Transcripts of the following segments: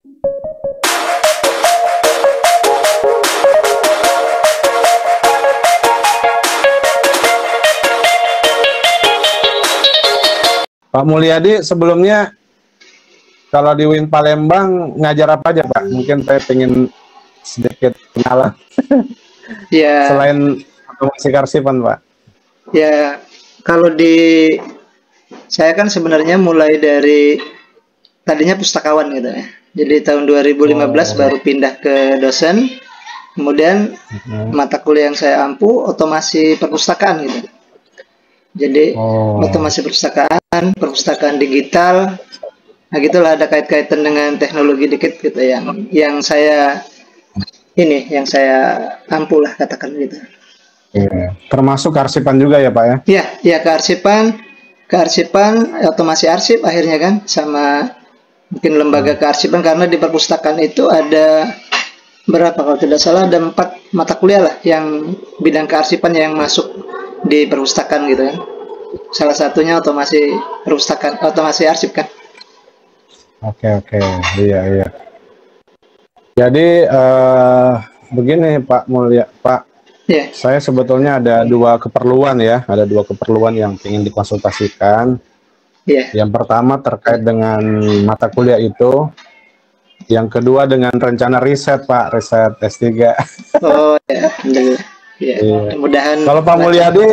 Pak Mulyadi sebelumnya kalau di Win Palembang ngajar apa aja Pak? Mungkin saya pengen sedikit kenalan. Ya. Selain otomasi kearsipan Pak. Ya, kalau saya kan sebenarnya mulai dari tadinya pustakawan gitu ya. Jadi tahun 2015 baru pindah ke dosen. Kemudian mata kuliah yang saya ampu otomasi perpustakaan gitu. Jadi otomasi perpustakaan digital, nah gitulah, ada kait-kaitan dengan teknologi dikit gitu yang saya ampu lah katakan gitu. Termasuk kearsipan juga ya Pak ya? Ya kearsipan, otomasi arsip akhirnya kan, sama mungkin lembaga kearsipan, karena di perpustakaan itu ada berapa, kalau tidak salah ada 4 mata kuliah lah yang bidang kearsipan yang masuk di perpustakaan gitu kan. Salah satunya otomasi perpustakaan, otomasi arsip kan. Oke, iya. Jadi begini Pak Mulya, Pak. Yeah. Saya sebetulnya ada dua keperluan yang ingin dikonsultasikan. Yeah. Yang pertama terkait dengan mata kuliah itu. Yang kedua dengan rencana riset Pak, riset S3. Oh ya, ya. Mudah-mudahan. Kalau Pak Mulyadi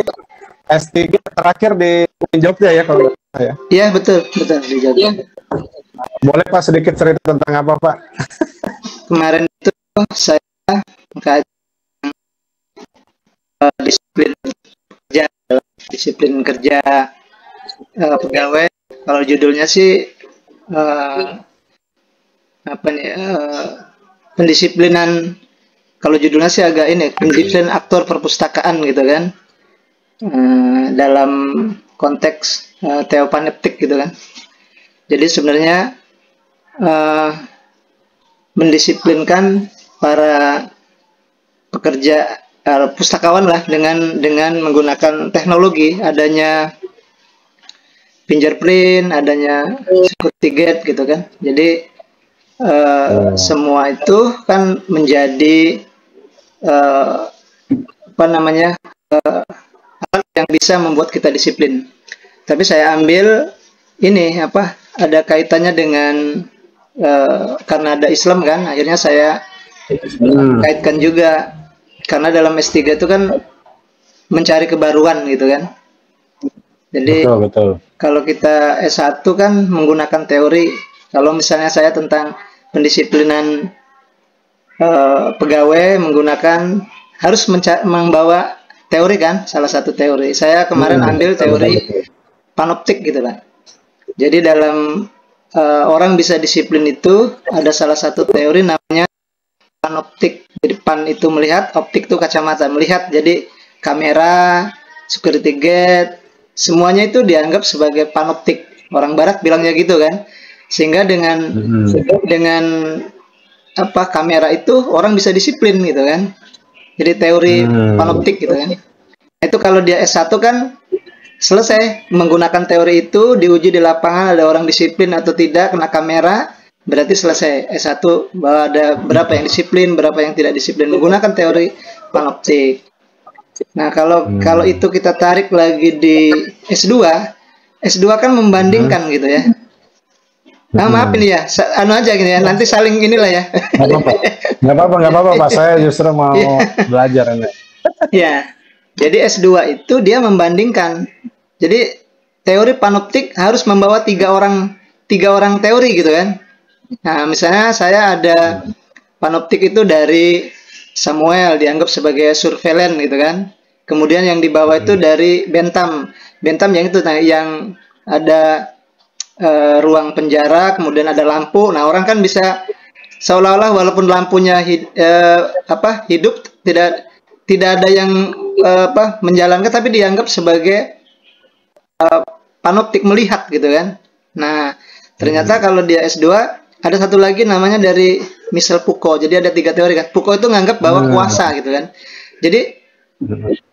S3 terakhir di Jogja ya kalau saya. Iya betul di Jogja. Boleh Pak sedikit cerita tentang apa Pak? Kemarin itu saya mengkaji disiplin kerja pegawai. Kalau judulnya sih pendisiplinan, kalau judulnya sih agak pendisiplinan aktor perpustakaan gitu kan, dalam konteks teopaneptik gitu kan. Jadi sebenarnya mendisiplinkan para pekerja pustakawan lah dengan menggunakan teknologi, adanya fingerprint, adanya security gate gitu kan. Jadi semua itu kan menjadi hal yang bisa membuat kita disiplin. Tapi saya ambil ada kaitannya dengan karena ada Islam kan, akhirnya saya kaitkan juga, karena dalam S3 itu kan mencari kebaruan gitu kan. Jadi betul. Kalau kita S1 kan menggunakan teori. Kalau misalnya saya tentang pendisiplinan pegawai, harus membawa teori kan, salah satu teori. Saya kemarin ambil teori panoptik gitu kan. Jadi dalam orang bisa disiplin itu ada salah satu teori namanya panoptik. Jadi pan itu melihat, optik itu kacamata melihat. Jadi kamera, security gate, semuanya itu dianggap sebagai panoptik. Orang barat bilangnya gitu kan. Sehingga dengan kamera itu orang bisa disiplin gitu kan. Jadi teori panoptik gitu kan. Itu kalau dia S1 kan selesai menggunakan teori itu, diuji di lapangan ada orang disiplin atau tidak kena kamera, berarti selesai S1, bahwa ada berapa yang disiplin, berapa yang tidak disiplin menggunakan teori panoptik. Nah, kalau itu kita tarik lagi di S2 kan membandingkan gitu ya. Nah, maaf ini ya, aja gini ya, nanti saling inilah ya. Nggak apa-apa Pak, saya justru mau belajar ini. Ya, jadi S2 itu dia membandingkan. Jadi teori panoptik harus membawa tiga orang teori gitu kan. Nah, misalnya saya ada panoptik itu dari Samuel, dianggap sebagai surveillance gitu kan. Kemudian yang dibawa itu dari Bentham yang itu, yang ada ruang penjara, kemudian ada lampu. Nah, orang kan bisa seolah-olah walaupun lampunya hidup, tidak ada yang menjalankan, tapi dianggap sebagai panoptik melihat gitu kan. Nah, ternyata kalau dia S2 ada satu lagi namanya dari Michel Foucault. Jadi ada 3 teori kan. Foucault itu nganggap bahwa kuasa gitu kan. Jadi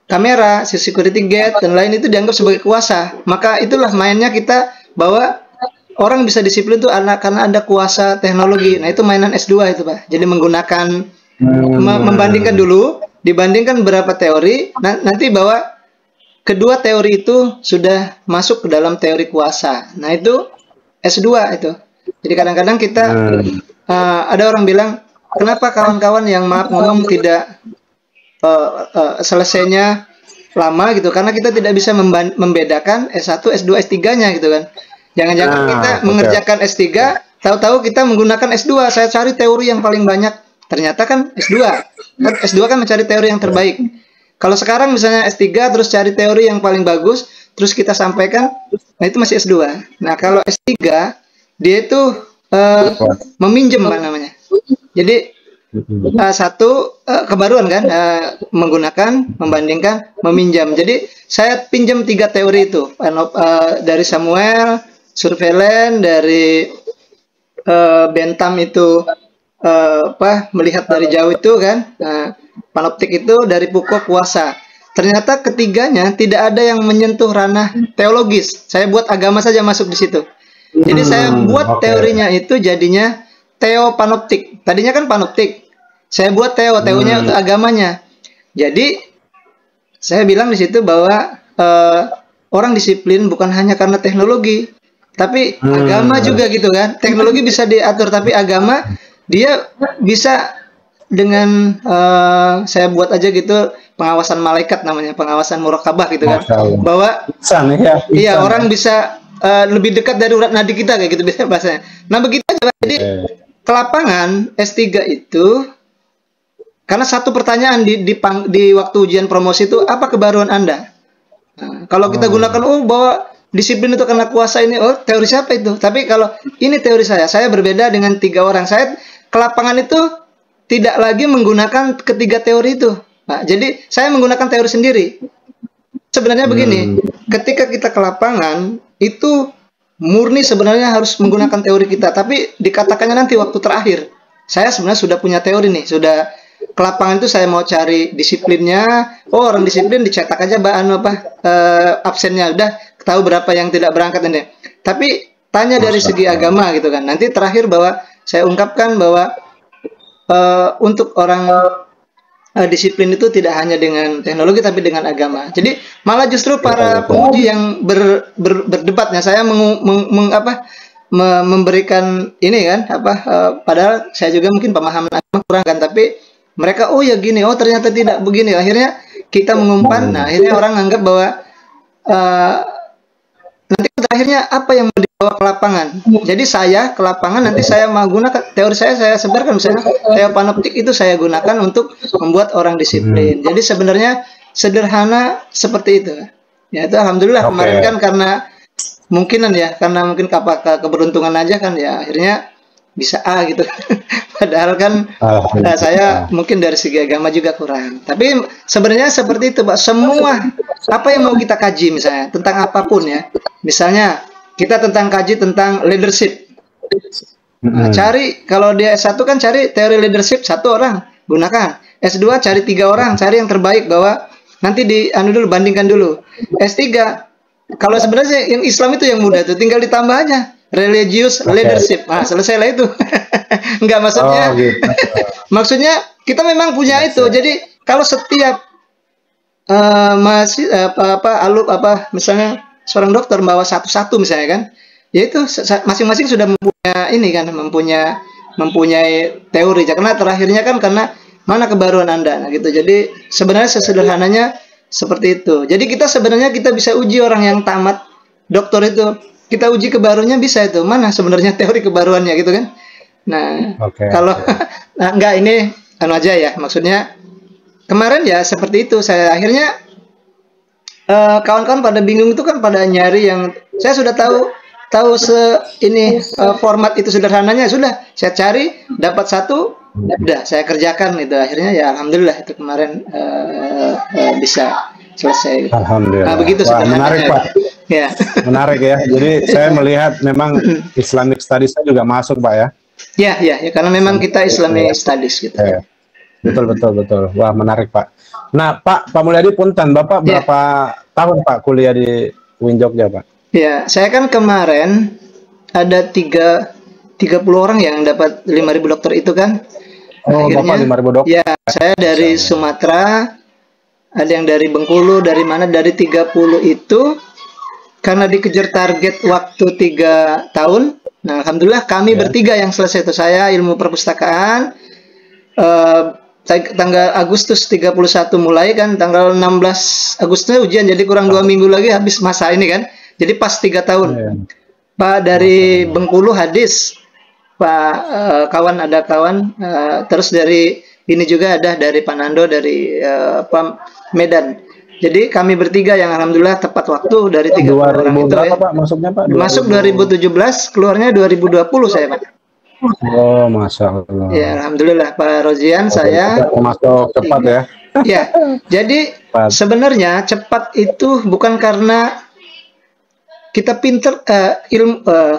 kamera, security gate dan lain itu dianggap sebagai kuasa. Maka itulah mainnya kita bahwa orang bisa disiplin tuh karena ada kuasa teknologi. Nah, itu mainan S2 itu, Pak. Jadi menggunakan membandingkan dulu, dibandingkan berapa teori, nanti bahwa kedua teori itu sudah masuk ke dalam teori kuasa. Nah, itu S2 itu. Jadi kadang-kadang kita ada orang bilang, kenapa kawan-kawan yang maaf ngomong tidak selesainya lama gitu, karena kita tidak bisa membedakan S1, S2, S3-nya gitu kan. Jangan-jangan kita mengerjakan S3, tahu-tahu kita menggunakan S2. Saya cari teori yang paling banyak, ternyata kan S2. Kan S2 kan mencari teori yang terbaik. Kalau sekarang misalnya S3 terus cari teori yang paling bagus, terus kita sampaikan, nah itu masih S2. Nah, kalau S3 dia itu meminjam Pak namanya. Jadi satu kebaruan kan, menggunakan, membandingkan, meminjam. Jadi saya pinjam 3 teori itu, dari Samuel, surveillance, dari Bentham itu melihat dari jauh itu kan, panoptik itu dari Foucault kuasa. Ternyata ketiganya tidak ada yang menyentuh ranah teologis. Saya buat agama saja masuk di situ. Jadi saya buat teorinya itu jadinya teopanoptik. Tadinya kan panoptik. Saya buat teonya untuk agamanya. Jadi saya bilang di situ bahwa orang disiplin bukan hanya karena teknologi, tapi agama juga gitu kan. Teknologi bisa diatur, tapi agama dia bisa dengan saya buat aja gitu pengawasan malaikat namanya, pengawasan muraqabah gitu kan. Bahwa iya orang bisa lebih dekat dari urat nadi kita kayak gitu biasanya bahasanya. Nah begitu aja. Jadi ke lapangan S3 itu karena satu pertanyaan di waktu ujian promosi itu, apa kebaruan Anda? Nah, kalau kita gunakan bahwa disiplin itu karena kuasa ini, teori siapa itu? Tapi kalau ini teori saya berbeda dengan 3 orang. Saya ke lapangan itu tidak lagi menggunakan ketiga teori itu. Nah, jadi saya menggunakan teori sendiri. Sebenarnya begini, ketika kita ke lapangan itu murni sebenarnya harus menggunakan teori kita, tapi dikatakannya nanti waktu terakhir. Saya sebenarnya sudah punya teori nih, sudah ke lapangan itu saya mau cari disiplinnya. Orang disiplin dicetak aja absennya, udah tahu berapa yang tidak berangkat ini. Tapi tanya dari segi agama gitu kan. Nanti terakhir bahwa saya ungkapkan bahwa untuk orang disiplin itu tidak hanya dengan teknologi tapi dengan agama. Jadi malah justru para penguji yang berdebatnya saya memberikan ini kan padahal saya juga mungkin pemahaman agama kurang kan, tapi mereka ya gini, ternyata tidak begini. Akhirnya kita mengumpan. Nah, akhirnya orang anggap bahwa nanti terakhirnya apa yang mau dibawa ke lapangan. Jadi saya ke lapangan nanti saya menggunakan teori saya sebarkan, misalnya teopanoptik itu saya gunakan untuk membuat orang disiplin. Jadi sebenarnya sederhana seperti itu. Ya itu alhamdulillah kemarin kan karena mungkin keberuntungan aja kan ya akhirnya bisa A gitu. Padahal kan saya mungkin dari segi agama juga kurang. Tapi sebenarnya seperti itu, Pak. Semua apa yang mau kita kaji misalnya tentang apapun ya. Misalnya kita kaji tentang leadership. Nah, cari kalau dia S1 kan cari teori leadership 1 orang, gunakan. S2 cari 3 orang, cari yang terbaik bahwa nanti bandingkan dulu. S3 kalau sebenarnya yang Islam itu yang mudah tuh, tinggal ditambah aja religious leadership. Nah, selesai lah itu. Enggak maksudnya. Maksudnya kita memang punya itu. Jadi kalau setiap misalnya seorang dokter membawa satu-satu misalnya kan, ya itu masing-masing sudah mempunyai teori. Karena terakhirnya kan karena mana kebaruan Anda. Nah, gitu. Jadi sebenarnya sesederhananya seperti itu. Jadi kita bisa uji orang yang tamat dokter itu. Kita uji kebaruannya bisa itu. Mana sebenarnya teori kebaruannya gitu kan. Nah, kalau enggak ini aja ya. Maksudnya kemarin ya seperti itu. Saya akhirnya kawan-kawan pada bingung itu kan pada nyari yang saya sudah tahu format itu sederhananya sudah saya cari dapat satu udah saya kerjakan itu akhirnya ya alhamdulillah itu kemarin bisa selesai. Alhamdulillah. Nah, begitu menarik Pak. Ya. Menarik ya. Jadi saya melihat memang Islamic Studies juga masuk Pak ya. Ya, karena memang kita Islamic Studies gitu. Ya. Betul. Wah, menarik Pak. Nah, Pak Mulyadi punten, Bapak berapa tahun Pak kuliah di UIN Jogja Pak? Ya, saya kan kemarin ada 30 orang yang dapat 5.000 dokter itu kan. Oh, Bapak 5.000 dokter. Ya, saya dari Sumatera, ada yang dari Bengkulu, dari mana, dari 30 itu, karena dikejar target waktu 3 tahun. Nah, alhamdulillah kami bertiga yang selesai itu. Saya ilmu perpustakaan, tanggal Agustus 31 mulai kan, tanggal 16 Agustus ujian, jadi kurang 2 minggu lagi habis masa ini kan. Jadi pas 3 tahun. Pak dari Bengkulu hadis, Pak kawan ada kawan, terus dari ini juga ada dari Pak Nando dari Medan. Jadi kami bertiga yang alhamdulillah tepat waktu dari 30 orang itu berapa, ya. Pak, masuknya Pak? Masuk 2017, keluarnya 2020 saya Pak. Oh, Masya Allah. Ya, alhamdulillah Pak Rozian saya. Masuk cepat ya. Ya, jadi sebenarnya cepat itu bukan karena kita pinter,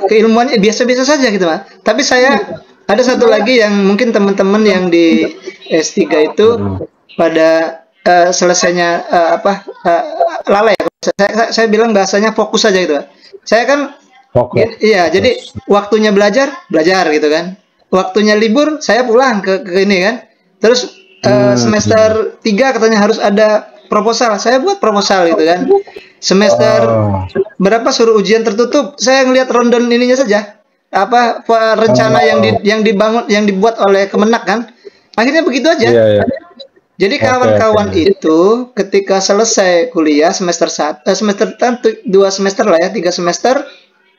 keilmuannya biasa-biasa saja gitu Pak. Tapi saya ada satu lagi yang mungkin teman-teman yang di S3 itu pada selesainya lalai. Saya bilang bahasanya fokus saja gitu Pak. Saya kan iya, jadi waktunya belajar gitu kan. Waktunya libur saya pulang ke ini kan. Terus semester 3 katanya harus ada proposal. Saya buat proposal gitu kan. Semester berapa suruh ujian tertutup, saya ngelihat rundown ininya saja. Apa rencana yang dibangun, yang dibuat oleh Kemenak kan. Akhirnya begitu aja. Jadi kawan-kawan itu ketika selesai kuliah semester 2 semester lah ya, 3 semester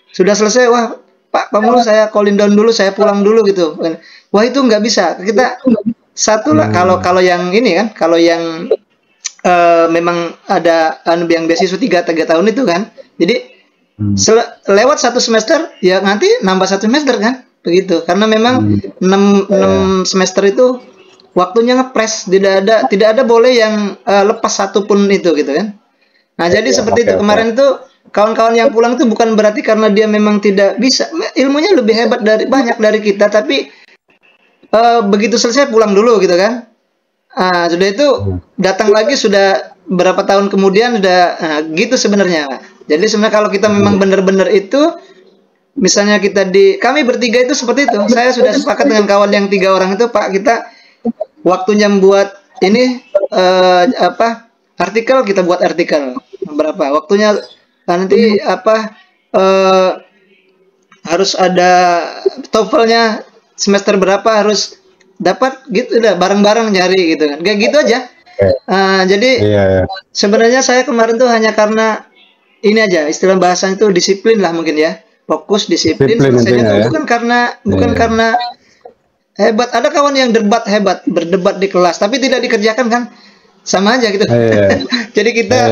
sudah selesai, wah Pak Mulu saya call down dulu, saya pulang dulu gitu. Wah itu nggak bisa. Kita satu lah kalau yang ini kan, kalau yang memang ada yang beasiswa 3 tahun itu kan. Jadi lewat 1 semester ya nanti nambah 1 semester kan. Begitu. Karena memang 6 semester itu waktunya ngepres, tidak ada boleh yang lepas satu pun itu gitu kan. Nah, jadi seperti itu kemarin itu kawan-kawan yang pulang itu bukan berarti karena dia memang tidak bisa, ilmunya lebih hebat banyak dari kita, tapi begitu selesai pulang dulu gitu kan. Sudah itu datang lagi sudah berapa tahun kemudian sudah gitu sebenarnya. Jadi sebenarnya kalau kita memang benar-benar itu, misalnya kami bertiga itu seperti itu. Saya sudah sepakat dengan kawan yang 3 orang itu, Pak, kita waktunya membuat ini artikel, kita buat artikel berapa waktunya, nanti harus ada TOEFL-nya semester berapa harus dapat gitu, udah bareng-bareng nyari gitu kan, kayak gitu aja. Jadi sebenarnya saya kemarin tuh hanya karena ini aja, istilah bahasanya itu disiplin lah mungkin ya, fokus disiplin selesainya, bukan karena hebat. Ada kawan yang berdebat di kelas tapi tidak dikerjakan kan, sama aja gitu. Jadi kita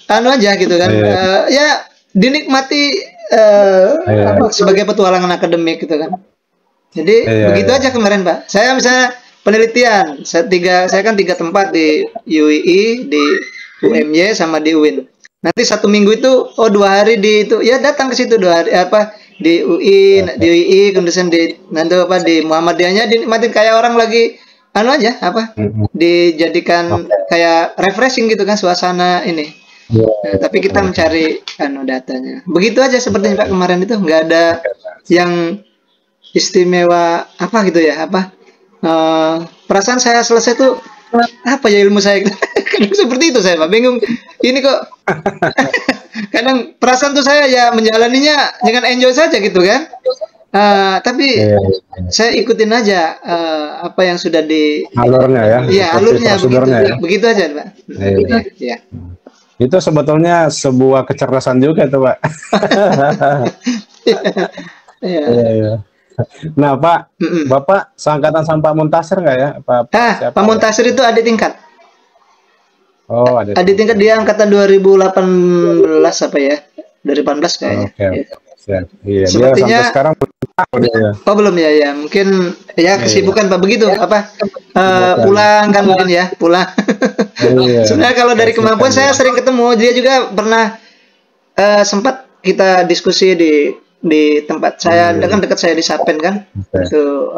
aja gitu kan, ya dinikmati sebagai petualangan akademik gitu kan. Jadi begitu aja kemarin Pak. Saya misalnya penelitian, saya kan 3 tempat di UII, di UMY sama di UIN. Nanti 1 minggu itu 2 hari di itu ya, datang ke situ 2 hari di UI, di UII, kemudian di Muhammadiyahnya dinikmatin kayak orang lagi aja dijadikan kayak refreshing gitu kan suasana ini. Tapi kita mencari datanya. Begitu aja sepertinya Pak kemarin itu, nggak ada yang istimewa gitu ya, perasaan saya selesai tuh apa ya ilmu saya kadang seperti itu saya Pak, bingung ini kok. Kadang perasaan tuh saya ya menjalaninya dengan enjoy saja gitu kan, tapi saya ikutin aja apa yang sudah di alurnya ya, alurnya begitu aja Pak. Itu sebetulnya sebuah kecerdasan juga tuh Pak. Nah Pak, Bapak seangkatan sama Pak Muntasir nggak ya? Pak Muntasir itu adik tingkat. Oh, adik tingkat, dia angkatan 2018 apa ya? 2018 kayaknya. Iya, sepertinya dia sampai sekarang belum ya, mungkin ya kesibukan Pak begitu pulang kan mungkin ya, pulang. Sebenarnya kalau dari kemampuan saya sering ketemu, dia juga pernah sempat kita diskusi di tempat saya, kan dekat saya di Sapen kan, itu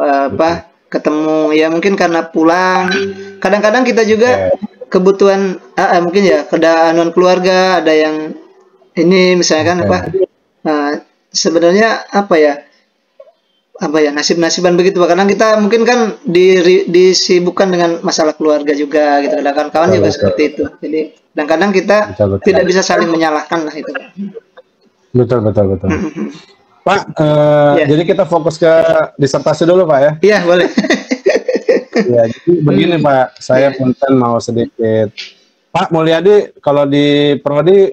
ketemu ya, mungkin karena pulang. Kadang-kadang kita juga kebutuhan mungkin ya keadaan keluarga, ada yang ini misalkan sebenarnya apa ya nasib-nasiban begitu Pak. Karena kita mungkin kan disibukkan dengan masalah keluarga juga gitu. Kadang kawan juga seperti itu. Jadi kadang-kadang kita tidak bisa saling menyalahkan lah itu Pak. Betul. Pak, jadi kita fokus ke disertasi dulu Pak ya. Iya boleh. Ya, jadi begini Pak, saya punten mau sedikit. Pak Mulyadi, kalau di Prodi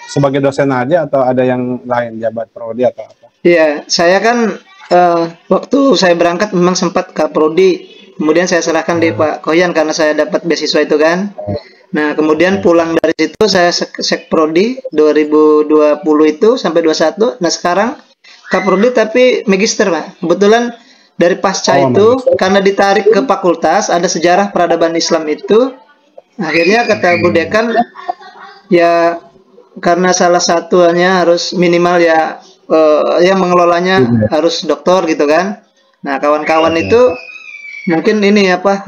sebagai dosen aja atau ada yang lain jabat Prodi atau apa? Iya, saya kan waktu saya berangkat memang sempat ke Prodi, kemudian saya serahkan di Pak Koyan karena saya dapat beasiswa itu kan. Nah, kemudian pulang dari situ saya sek Prodi 2020 itu sampai 21. Nah, sekarang Kaprodi tapi magister Pak. Kebetulan dari pasca itu karena ditarik ke fakultas ada sejarah peradaban Islam itu, akhirnya kata Bu Dekan ya karena salah satunya harus minimal ya yang mengelolanya harus doktor gitu kan. Nah kawan-kawan itu mungkin ini apa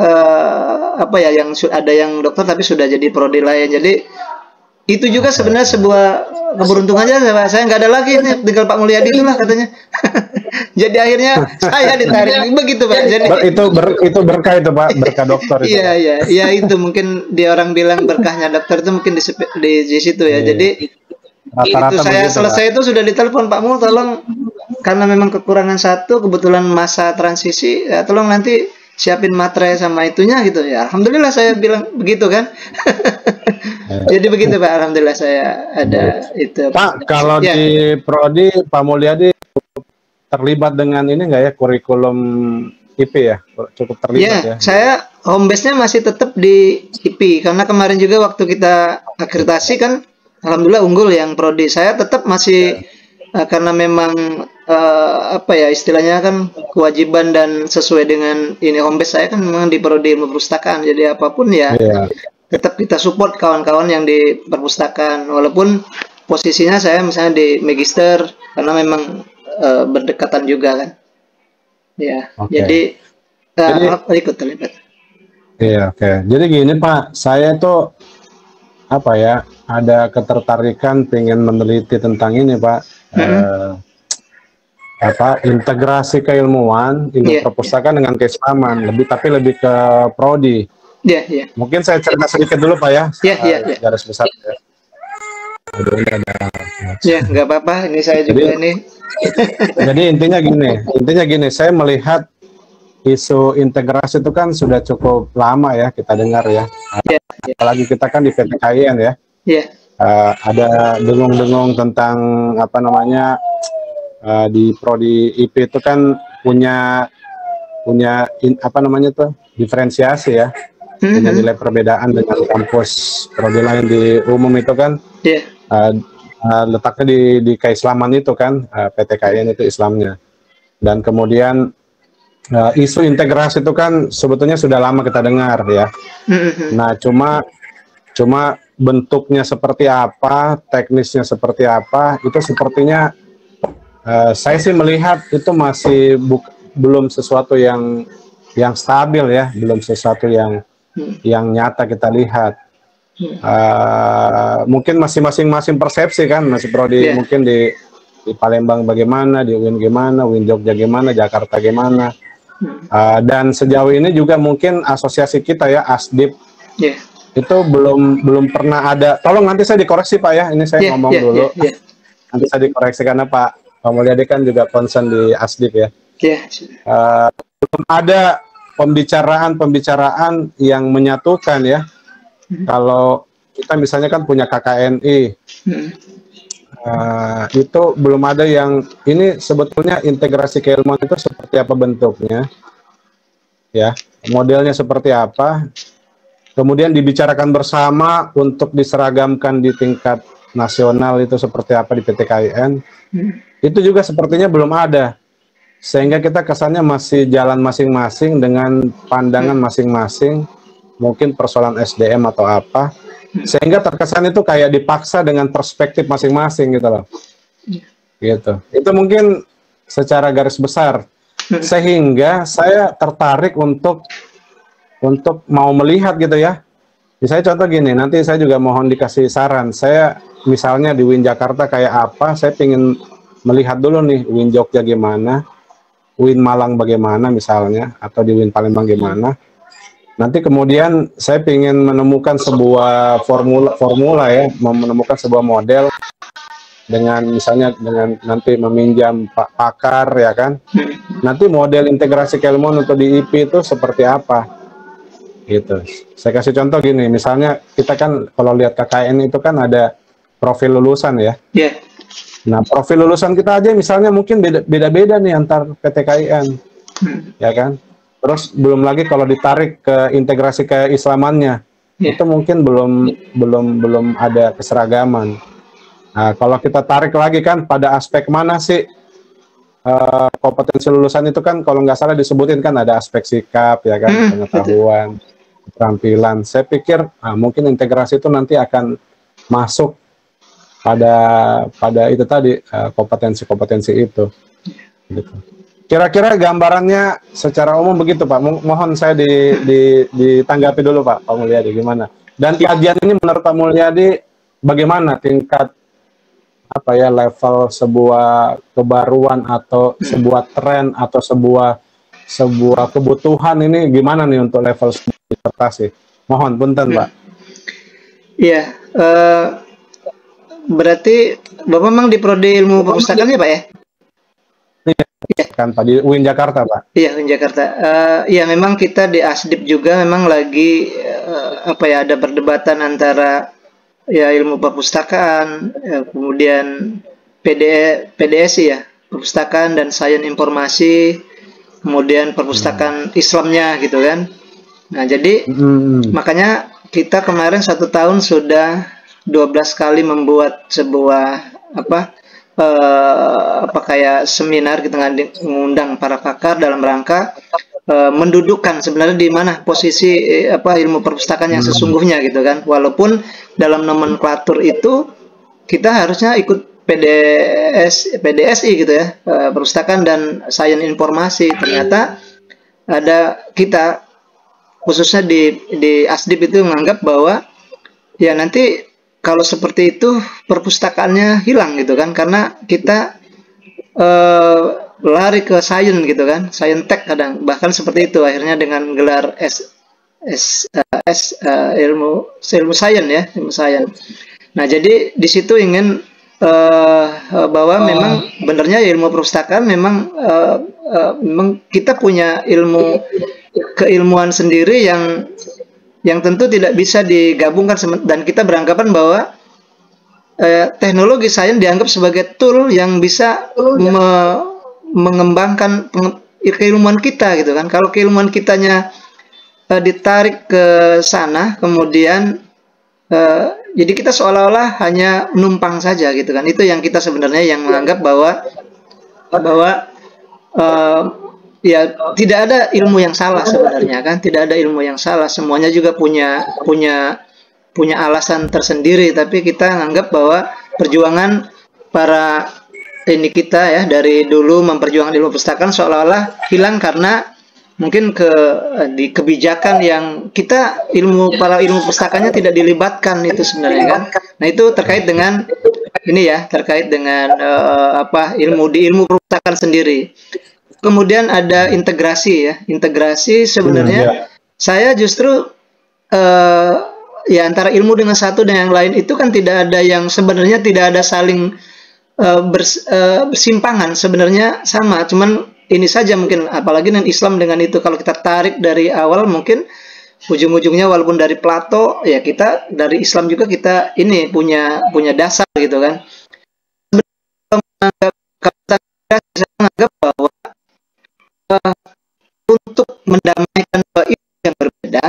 ya yang ada yang dokter tapi sudah jadi prodi lain. Jadi itu juga sebenarnya sebuah keberuntungan aja saya nggak ada lagi nih tinggal Pak Mulyadi itulah katanya. Jadi akhirnya saya ditarik begitu Pak. Jadi itu berkah itu Pak, berkah dokter itu. Iya itu mungkin dia orang bilang berkahnya dokter itu mungkin di situ ya. Jadi rata-rata itu saya begitu, selesai Pak. Itu sudah ditelepon Pak Mul tolong karena memang kekurangan satu kebetulan masa transisi ya, tolong nanti siapin materai sama itunya gitu ya. Alhamdulillah saya bilang begitu kan. Jadi begitu Pak, alhamdulillah saya ada itu. Pak, kalau di Prodi Pak Mulyadi terlibat dengan ini nggak ya kurikulum IP ya? Cukup terlibat ya? Saya home base-nya masih tetap di IP karena kemarin juga waktu kita akreditasi kan alhamdulillah unggul yang Prodi. Saya tetap masih karena memang apa ya istilahnya kan kewajiban dan sesuai dengan ini home base saya kan memang di Prodi Ilmu Perpustakaan. Jadi apapun ya tetap kita support kawan-kawan yang di perpustakaan walaupun posisinya saya misalnya di magister karena memang berdekatan juga kan. Ya. Jadi ikut terlibat. Iya, oke. Jadi gini Pak, saya tuh apa ya, ada ketertarikan pengen meneliti tentang ini Pak. Integrasi keilmuan, ilmu perpustakaan dengan keislaman, lebih ke prodi. Iya. Mungkin saya cerita sedikit dulu Pak ya. Iya. Garis besar ya. Ya, nggak apa-apa. Ini saya juga ini. Jadi intinya gini, saya melihat isu integrasi itu kan sudah cukup lama ya kita dengar ya. Apalagi kita kan di PTKIN ya. Ada dengung-dengung tentang apa namanya di prodi IP itu kan punya apa namanya tuh diferensiasi ya. Punya nilai perbedaan dengan kampus prodi lain di umum itu kan. Letaknya di keislaman itu kan, PTKIN itu Islamnya. Dan kemudian isu integrasi itu kan sebetulnya sudah lama kita dengar ya. Nah cuma bentuknya seperti apa, teknisnya seperti apa, itu sepertinya saya sih melihat itu masih belum sesuatu yang stabil ya, belum sesuatu yang nyata kita lihat. Mungkin masing-masing persepsi kan, masih prodi mungkin di Palembang bagaimana, di UIN gimana, UIN Jogja gimana, Jakarta gimana. Dan sejauh ini juga mungkin asosiasi kita ya ASDIP itu belum pernah ada. Tolong nanti saya dikoreksi Pak ya, ini saya ngomong dulu. Nanti saya dikoreksi karena Pak Mulyadi kan juga concern di ASDIP ya. Belum ada pembicaraan yang menyatukan ya. Kalau kita misalnya kan punya KKNI, itu belum ada yang ini sebetulnya integrasi keilmuan itu seperti apa bentuknya, ya modelnya seperti apa, kemudian dibicarakan bersama untuk diseragamkan di tingkat nasional itu seperti apa di PTKIN, itu juga sepertinya belum ada, sehingga kita kesannya masih jalan masing-masing dengan pandangan masing-masing. Mungkin persoalan SDM atau apa, sehingga terkesan itu kayak dipaksa dengan perspektif masing-masing gitu loh. Gitu. Itu mungkin secara garis besar. Sehingga saya tertarik untuk mau melihat gitu ya. Misalnya contoh gini, nanti saya juga mohon dikasih saran. Saya misalnya di UIN Jakarta kayak apa, saya melihat dulu nih UIN Jogja gimana, UIN Malang bagaimana misalnya, atau di UIN Palembang gimana. Nanti kemudian saya ingin menemukan sebuah formula ya, menemukan sebuah model dengan misalnya dengan nanti meminjam pakar ya kan. Nanti model integrasi keilmuan untuk di IP itu seperti apa? Gitu. Saya kasih contoh gini, misalnya kita kan kalau lihat KKN itu kan ada profil lulusan ya. Yeah. Nah, profil lulusan kita aja misalnya mungkin beda-beda nih antar PTKIN. Ya kan? Terus belum lagi kalau ditarik ke integrasi keislamannya, itu mungkin belum ada keseragaman. Nah, kalau kita tarik lagi kan pada aspek mana sih kompetensi lulusan itu kan kalau nggak salah disebutin kan ada aspek sikap ya kan, pengetahuan, keterampilan. Saya pikir mungkin integrasi itu nanti akan masuk pada itu tadi kompetensi-kompetensi itu. Gitu. Kira-kira gambarannya secara umum begitu Pak. Mohon saya ditanggapi dulu Pak Mulyadi gimana. Dan kajian ini menurut Pak Mulyadi bagaimana tingkat apa ya level sebuah kebaruan atau sebuah tren atau sebuah kebutuhan ini gimana nih untuk level disertasi? Mohon punten Pak. Iya, berarti Bapak memang di prodi ilmu perpustakaan ya Pak ya? Iya, kan Pak di UIN Jakarta Pak. Iya, UIN Jakarta. Ya memang kita di ASDIP juga memang lagi apa ya ada perdebatan antara ya ilmu perpustakaan, kemudian PDSI ya, perpustakaan dan sains informasi, kemudian perpustakaan Islamnya gitu kan. Nah jadi makanya kita kemarin 1 tahun sudah 12 kali membuat sebuah apa kayak seminar, kita mengundang para pakar dalam rangka mendudukkan sebenarnya di mana posisi ilmu perpustakaan yang sesungguhnya gitu kan. Walaupun dalam nomenklatur itu kita harusnya ikut PDSI gitu ya, perpustakaan dan sains informasi. Ternyata ada kita khususnya di ASDIP itu menganggap bahwa ya nanti kalau seperti itu perpustakaannya hilang gitu kan, karena kita lari ke sains gitu kan, saintek kadang bahkan seperti itu akhirnya dengan gelar ilmu sains ya, ilmu sains. Nah jadi di situ ingin bahwa memang benarnya ilmu perpustakaan memang kita punya keilmuan sendiri yang tentu tidak bisa digabungkan, dan kita beranggapan bahwa teknologi sains dianggap sebagai tool yang bisa mengembangkan keilmuan kita gitu kan. Kalau keilmuan kitanya ditarik ke sana, kemudian jadi kita seolah-olah hanya numpang saja gitu kan. Itu yang kita sebenarnya yang menganggap bahwa ya tidak ada ilmu yang salah sebenarnya kan, tidak ada ilmu yang salah, semuanya juga punya alasan tersendiri, tapi kita menganggap bahwa perjuangan para kita ya dari dulu memperjuangkan ilmu perpustakaan seolah-olah hilang karena mungkin di kebijakan yang kita para ilmu perpustakaannya tidak dilibatkan itu sebenarnya kan. Nah itu terkait dengan ini ya, terkait dengan ilmu perpustakaan sendiri. Kemudian ada integrasi ya. Integrasi sebenarnya saya justru ya antara ilmu dengan satu dan yang lain itu kan tidak ada yang sebenarnya tidak ada saling bersimpangan, sebenarnya sama. Cuman ini saja mungkin apalagi dengan Islam dengan itu kalau kita tarik dari awal mungkin ujung-ujungnya walaupun dari Plato ya kita dari Islam juga kita ini punya dasar gitu kan. Saya menganggap bahwa untuk mendamaikan dua ilmu yang berbeda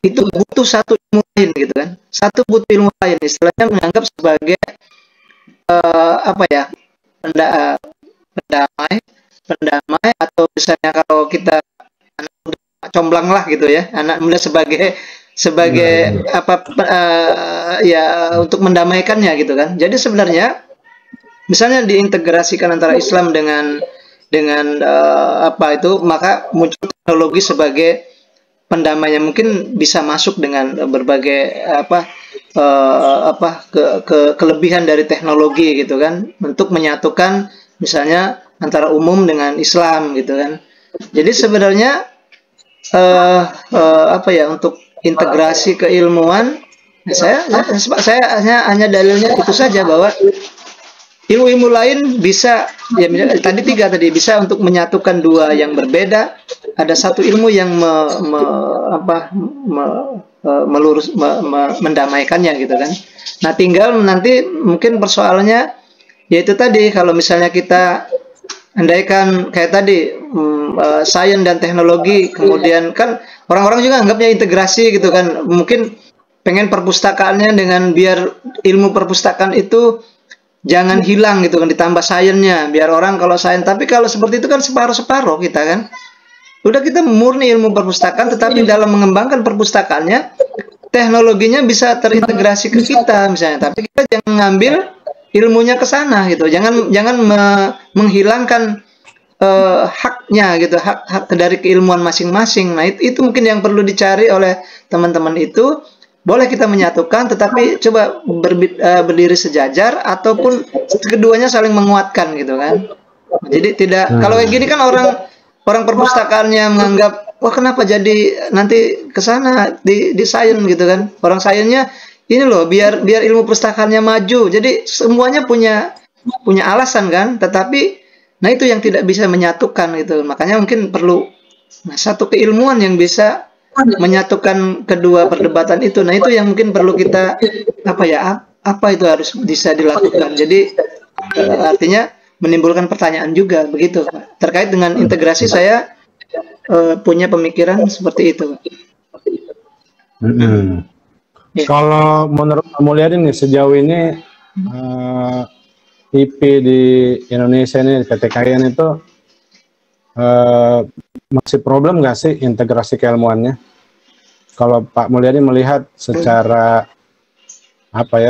itu butuh satu ilmu lain gitu kan, satu butuh ilmu lain, istilahnya menganggap sebagai pendamai atau misalnya kalau kita anak muda comblang lah gitu ya, anak muda sebagai untuk mendamaikannya gitu kan. Jadi sebenarnya misalnya diintegrasikan antara Islam dengan maka muncul teknologi sebagai pendamainya, mungkin bisa masuk dengan berbagai kelebihan dari teknologi gitu kan, untuk menyatukan misalnya antara umum dengan Islam gitu kan. Jadi sebenarnya apa ya, untuk integrasi keilmuan, saya hanya dalilnya itu saja, bahwa ilmu-ilmu lain bisa, ya tadi tiga tadi, bisa untuk menyatukan dua yang berbeda. Ada satu ilmu yang mendamaikannya gitu kan. Nah, tinggal nanti mungkin persoalannya yaitu tadi, kalau misalnya kita andaikan kayak tadi sains dan teknologi, kemudian kan orang-orang juga anggapnya integrasi gitu kan. Mungkin pengen perpustakaannya dengan biar ilmu perpustakaan itu jangan hilang gitu kan, ditambah sainsnya biar orang kalau sains. Tapi kalau seperti itu kan separuh-separuh kita kan. Udah, kita murni ilmu perpustakaan, tetapi dalam mengembangkan perpustakaannya teknologinya bisa terintegrasi ke kita misalnya. Tapi kita jangan ngambil ilmunya ke sana gitu. Jangan menghilangkan haknya gitu, hak dari keilmuan masing-masing. Nah, itu mungkin yang perlu dicari oleh teman-teman itu. Boleh kita menyatukan, tetapi coba berdiri sejajar, ataupun keduanya saling menguatkan gitu kan. Jadi tidak, kalau kayak gini kan orang perpustakaannya menganggap, wah kenapa jadi nanti ke sana di sains gitu kan. Orang sainsnya ini loh, biar ilmu pustakaannya maju. Jadi semuanya punya alasan kan, tetapi nah itu yang tidak bisa menyatukan gitu. Makanya mungkin perlu satu keilmuan yang bisa menyatukan kedua perdebatan itu. Nah, itu yang mungkin perlu kita apa itu harus bisa dilakukan. Jadi artinya menimbulkan pertanyaan juga begitu, Pak. Terkait dengan integrasi, saya punya pemikiran seperti itu, Pak. Ya. Kalau menurut Pak Mulyadi nih, sejauh ini IP di Indonesia ini, PT KAIN itu masih problem nggak sih integrasi keilmuannya? Kalau Pak Mulyadi melihat secara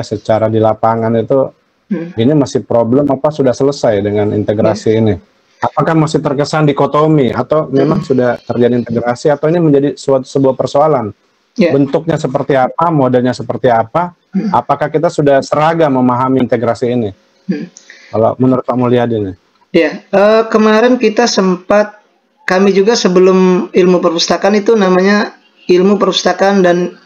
secara di lapangan itu ini masih problem apa sudah selesai dengan integrasi ini? Apakah masih terkesan dikotomi atau memang sudah terjadi integrasi, atau ini menjadi sebuah persoalan? Bentuknya seperti apa, modelnya seperti apa? Apakah kita sudah seragam memahami integrasi ini? Kalau menurut Pak Mulyadi nih? Ya, kemarin kita sempat, kami juga sebelum ilmu perpustakaan itu namanya ilmu perpustakaan dan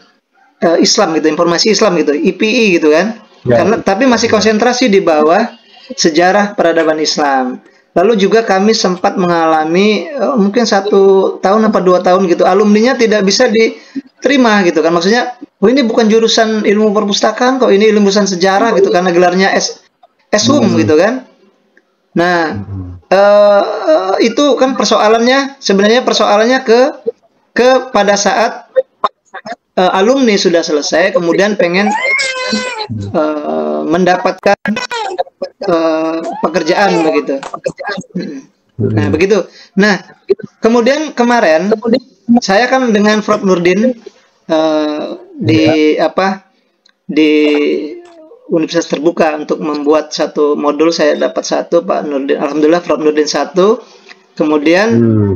Islam gitu, informasi Islam gitu, IPI gitu kan. Karena tapi masih konsentrasi di bawah sejarah peradaban Islam. Lalu juga kami sempat mengalami mungkin 1 tahun apa 2 tahun gitu, alumninya tidak bisa diterima gitu kan. Maksudnya, oh ini bukan jurusan ilmu perpustakaan kok, ini ilmu jurusan sejarah gitu, karena gelarnya S.Hum gitu kan. Nah, itu kan persoalannya, sebenarnya persoalannya pada saat alumni sudah selesai, kemudian pengen mendapatkan pekerjaan begitu. Nah, begitu. Nah, kemudian kemarin saya kan dengan Prof Nurdin di Universitas Terbuka untuk membuat satu modul. Saya dapat 1, Pak Nurdin, alhamdulillah Prof Nurdin 1. Kemudian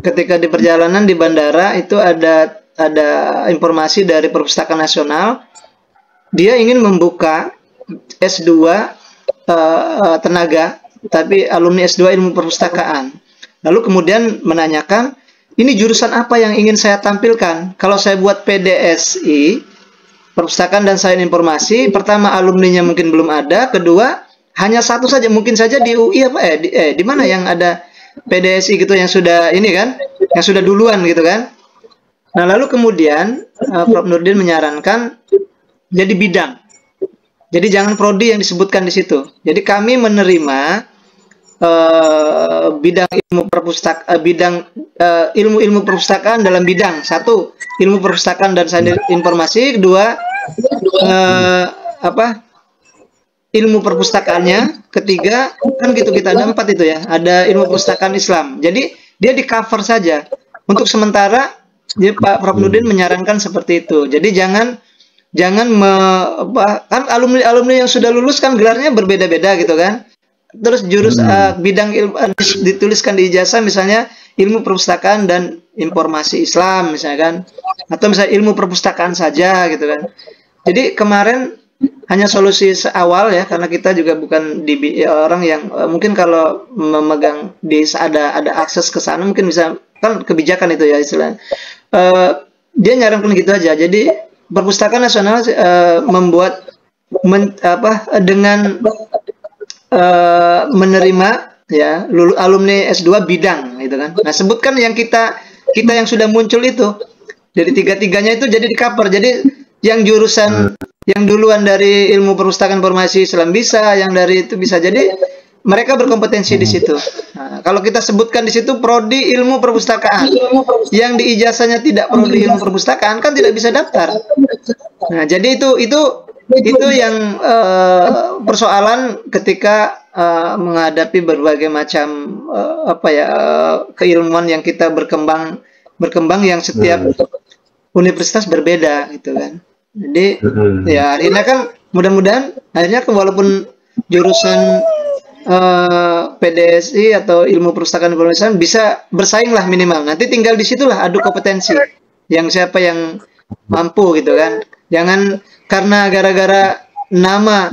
ketika di perjalanan di bandara itu ada informasi dari Perpustakaan Nasional, dia ingin membuka S2 tenaga, tapi alumni S2 ilmu perpustakaan. Lalu kemudian menanyakan, ini jurusan apa yang ingin saya tampilkan? Kalau saya buat PDSI, Perpustakaan dan Sains Informasi, pertama alumninya mungkin belum ada, kedua hanya satu saja, mungkin saja di UI di mana yang ada PDSI gitu, yang sudah ini kan, yang sudah duluan gitu kan. Nah, lalu kemudian Prof Nurdin menyarankan jadi bidang. Jadi jangan prodi yang disebutkan di situ. Jadi kami menerima bidang ilmu perpustakaan dalam bidang 1 ilmu perpustakaan dan sains informasi, 2 ilmu perpustakaannya, 3 kan gitu, kita ada 4 itu ya, ada ilmu perpustakaan Islam. Jadi dia di cover saja untuk sementara. Pak Prof Nurdin menyarankan seperti itu. Jadi jangan kan alumni yang sudah lulus kan gelarnya berbeda-beda gitu kan. Terus bidang ilmu dituliskan di ijazah misalnya ilmu perpustakaan dan informasi Islam misalkan, atau misalnya ilmu perpustakaan saja gitu kan. Jadi kemarin hanya solusi awal ya, karena kita juga bukan orang yang mungkin kalau memegang ada akses ke sana mungkin bisa, kan kebijakan itu ya istilahnya. Dia nyarankan gitu aja. Jadi Perpustakaan Nasional membuat dengan menerima ya alumni S2 bidang gitu kan. Nah, sebutkan yang kita yang sudah muncul itu. Jadi tiga-tiganya itu jadi di cover. Jadi yang jurusan yang duluan dari ilmu perpustakaan informasi Islam bisa, yang dari itu bisa. Jadi mereka berkompetensi di situ. Nah, kalau kita sebutkan di situ prodi ilmu perpustakaan, yang di ijazahnya tidak prodi ilmu perpustakaan kan tidak bisa daftar. Nah, jadi itu yang persoalan ketika menghadapi berbagai macam keilmuan yang kita berkembang yang setiap universitas berbeda gitu kan. Jadi ya akhirnya kan mudah-mudahan akhirnya walaupun jurusan PDSI atau ilmu perpustakaan informasi bisa bersaing lah minimal. Nanti tinggal di situlah adu kompetensi. Yang siapa yang mampu gitu kan. Jangan karena gara-gara nama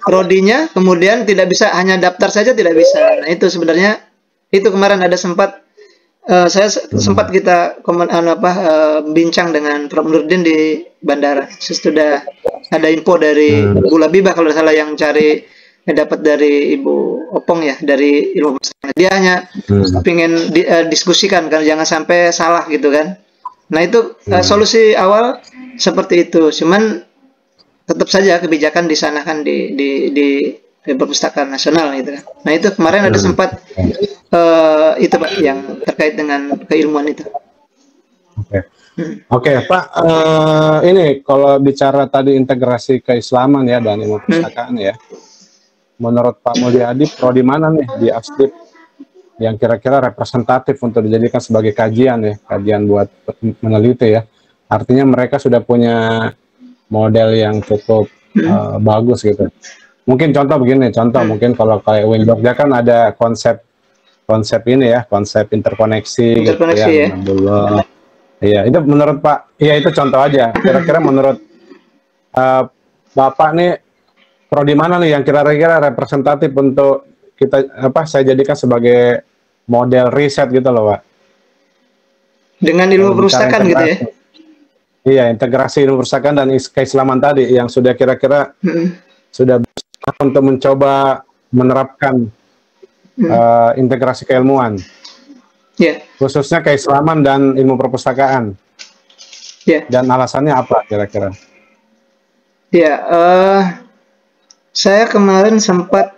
prodinya kemudian tidak bisa, hanya daftar saja tidak bisa. Nah, itu sebenarnya itu kemarin ada sempat sempat kita bincang dengan Prof. Nurdin di bandara. Sudah ada info dari Bu Labibah kalau salah yang dapat dari Ibu Opong ya, dari ilmu perpustakaan. Dia hanya ingin diskusikan kan, jangan sampai salah gitu kan. Nah, itu solusi awal seperti itu. Cuman tetap saja kebijakan di sana kan di Perpustakaan Nasional gitu kan. Nah, itu kemarin ada sempat itu Pak yang terkait dengan keilmuan itu. Oke, Pak. Ini kalau bicara tadi integrasi keislaman ya dan ilmu perpustakaan ya. Menurut Pak Mulyadi, prodi mana nih di Asdip yang kira-kira representatif untuk dijadikan sebagai kajian buat meneliti ya. Artinya mereka sudah punya model yang cukup bagus gitu. Mungkin contoh begini, mungkin kalau kayak UIN Jogja kan ada konsep ini ya, konsep interkoneksi gitu ya. Iya, itu menurut Pak, iya itu contoh aja. Kira-kira menurut Bapak nih, prodi mana nih yang kira-kira representatif untuk kita saya jadikan sebagai model riset gitu loh, Pak. Dengan ilmu perpustakaan gitu ya. Iya, integrasi ilmu perpustakaan dan keislaman tadi yang sudah kira-kira sudah untuk mencoba menerapkan integrasi keilmuan. Khususnya keislaman dan ilmu perpustakaan. Dan alasannya apa kira-kira? Saya kemarin sempat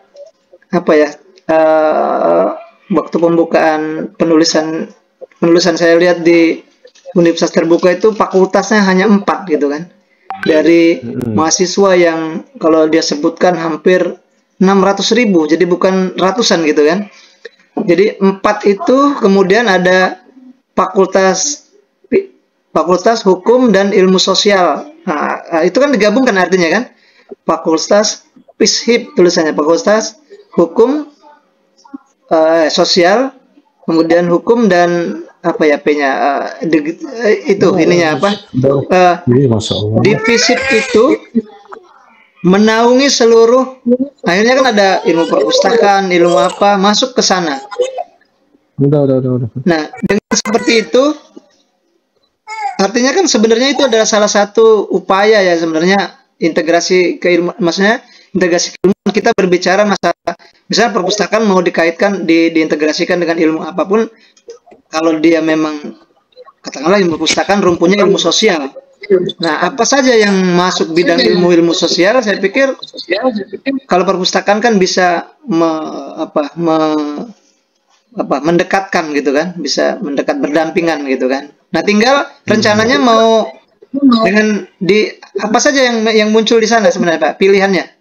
waktu pembukaan penulisan saya lihat di Universitas Terbuka itu fakultasnya hanya 4 gitu kan. Dari mahasiswa yang kalau dia sebutkan hampir 600.000, jadi bukan ratusan gitu kan. Jadi 4 itu kemudian ada fakultas hukum dan ilmu sosial. Nah, itu kan digabungkan artinya kan. Fakultas FISHIP tulisannya, fakultas hukum sosial, kemudian hukum dan P-nya itu ininya divisi itu menaungi seluruh, akhirnya kan ada ilmu perpustakaan, ilmu masuk ke sana. Nah, dengan seperti itu artinya kan sebenarnya itu adalah salah satu upaya ya sebenarnya integrasi keilmuan, maksudnya integrasi keilmuan. Kita berbicara masalah misalnya perpustakaan mau dikaitkan diintegrasikan dengan ilmu apapun, kalau dia memang katakanlah ilmu perpustakaan rumputnya ilmu sosial. Nah, apa saja yang masuk bidang ilmu sosial, saya pikir kalau perpustakaan kan bisa mendekatkan gitu kan, bisa mendekat berdampingan gitu kan. Nah, tinggal rencananya mau dengan apa saja yang muncul di sana sebenarnya Pak, pilihannya.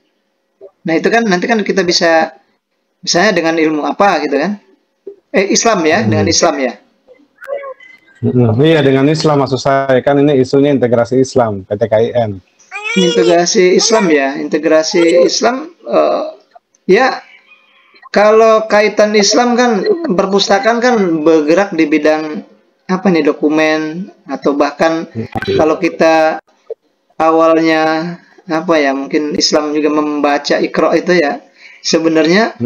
Nah, itu kan nanti kan kita bisa misalnya dengan ilmu apa gitu kan. Islam ya, dengan Islam ya. Iya, dengan Islam maksud saya kan ini isunya integrasi Islam, PTKIN. Integrasi Islam ya, integrasi Islam ya. Kalau kaitan Islam kan perpustakaan kan bergerak di bidang dokumen, atau bahkan kalau kita awalnya apa ya, mungkin Islam juga membaca Iqra itu ya, sebenarnya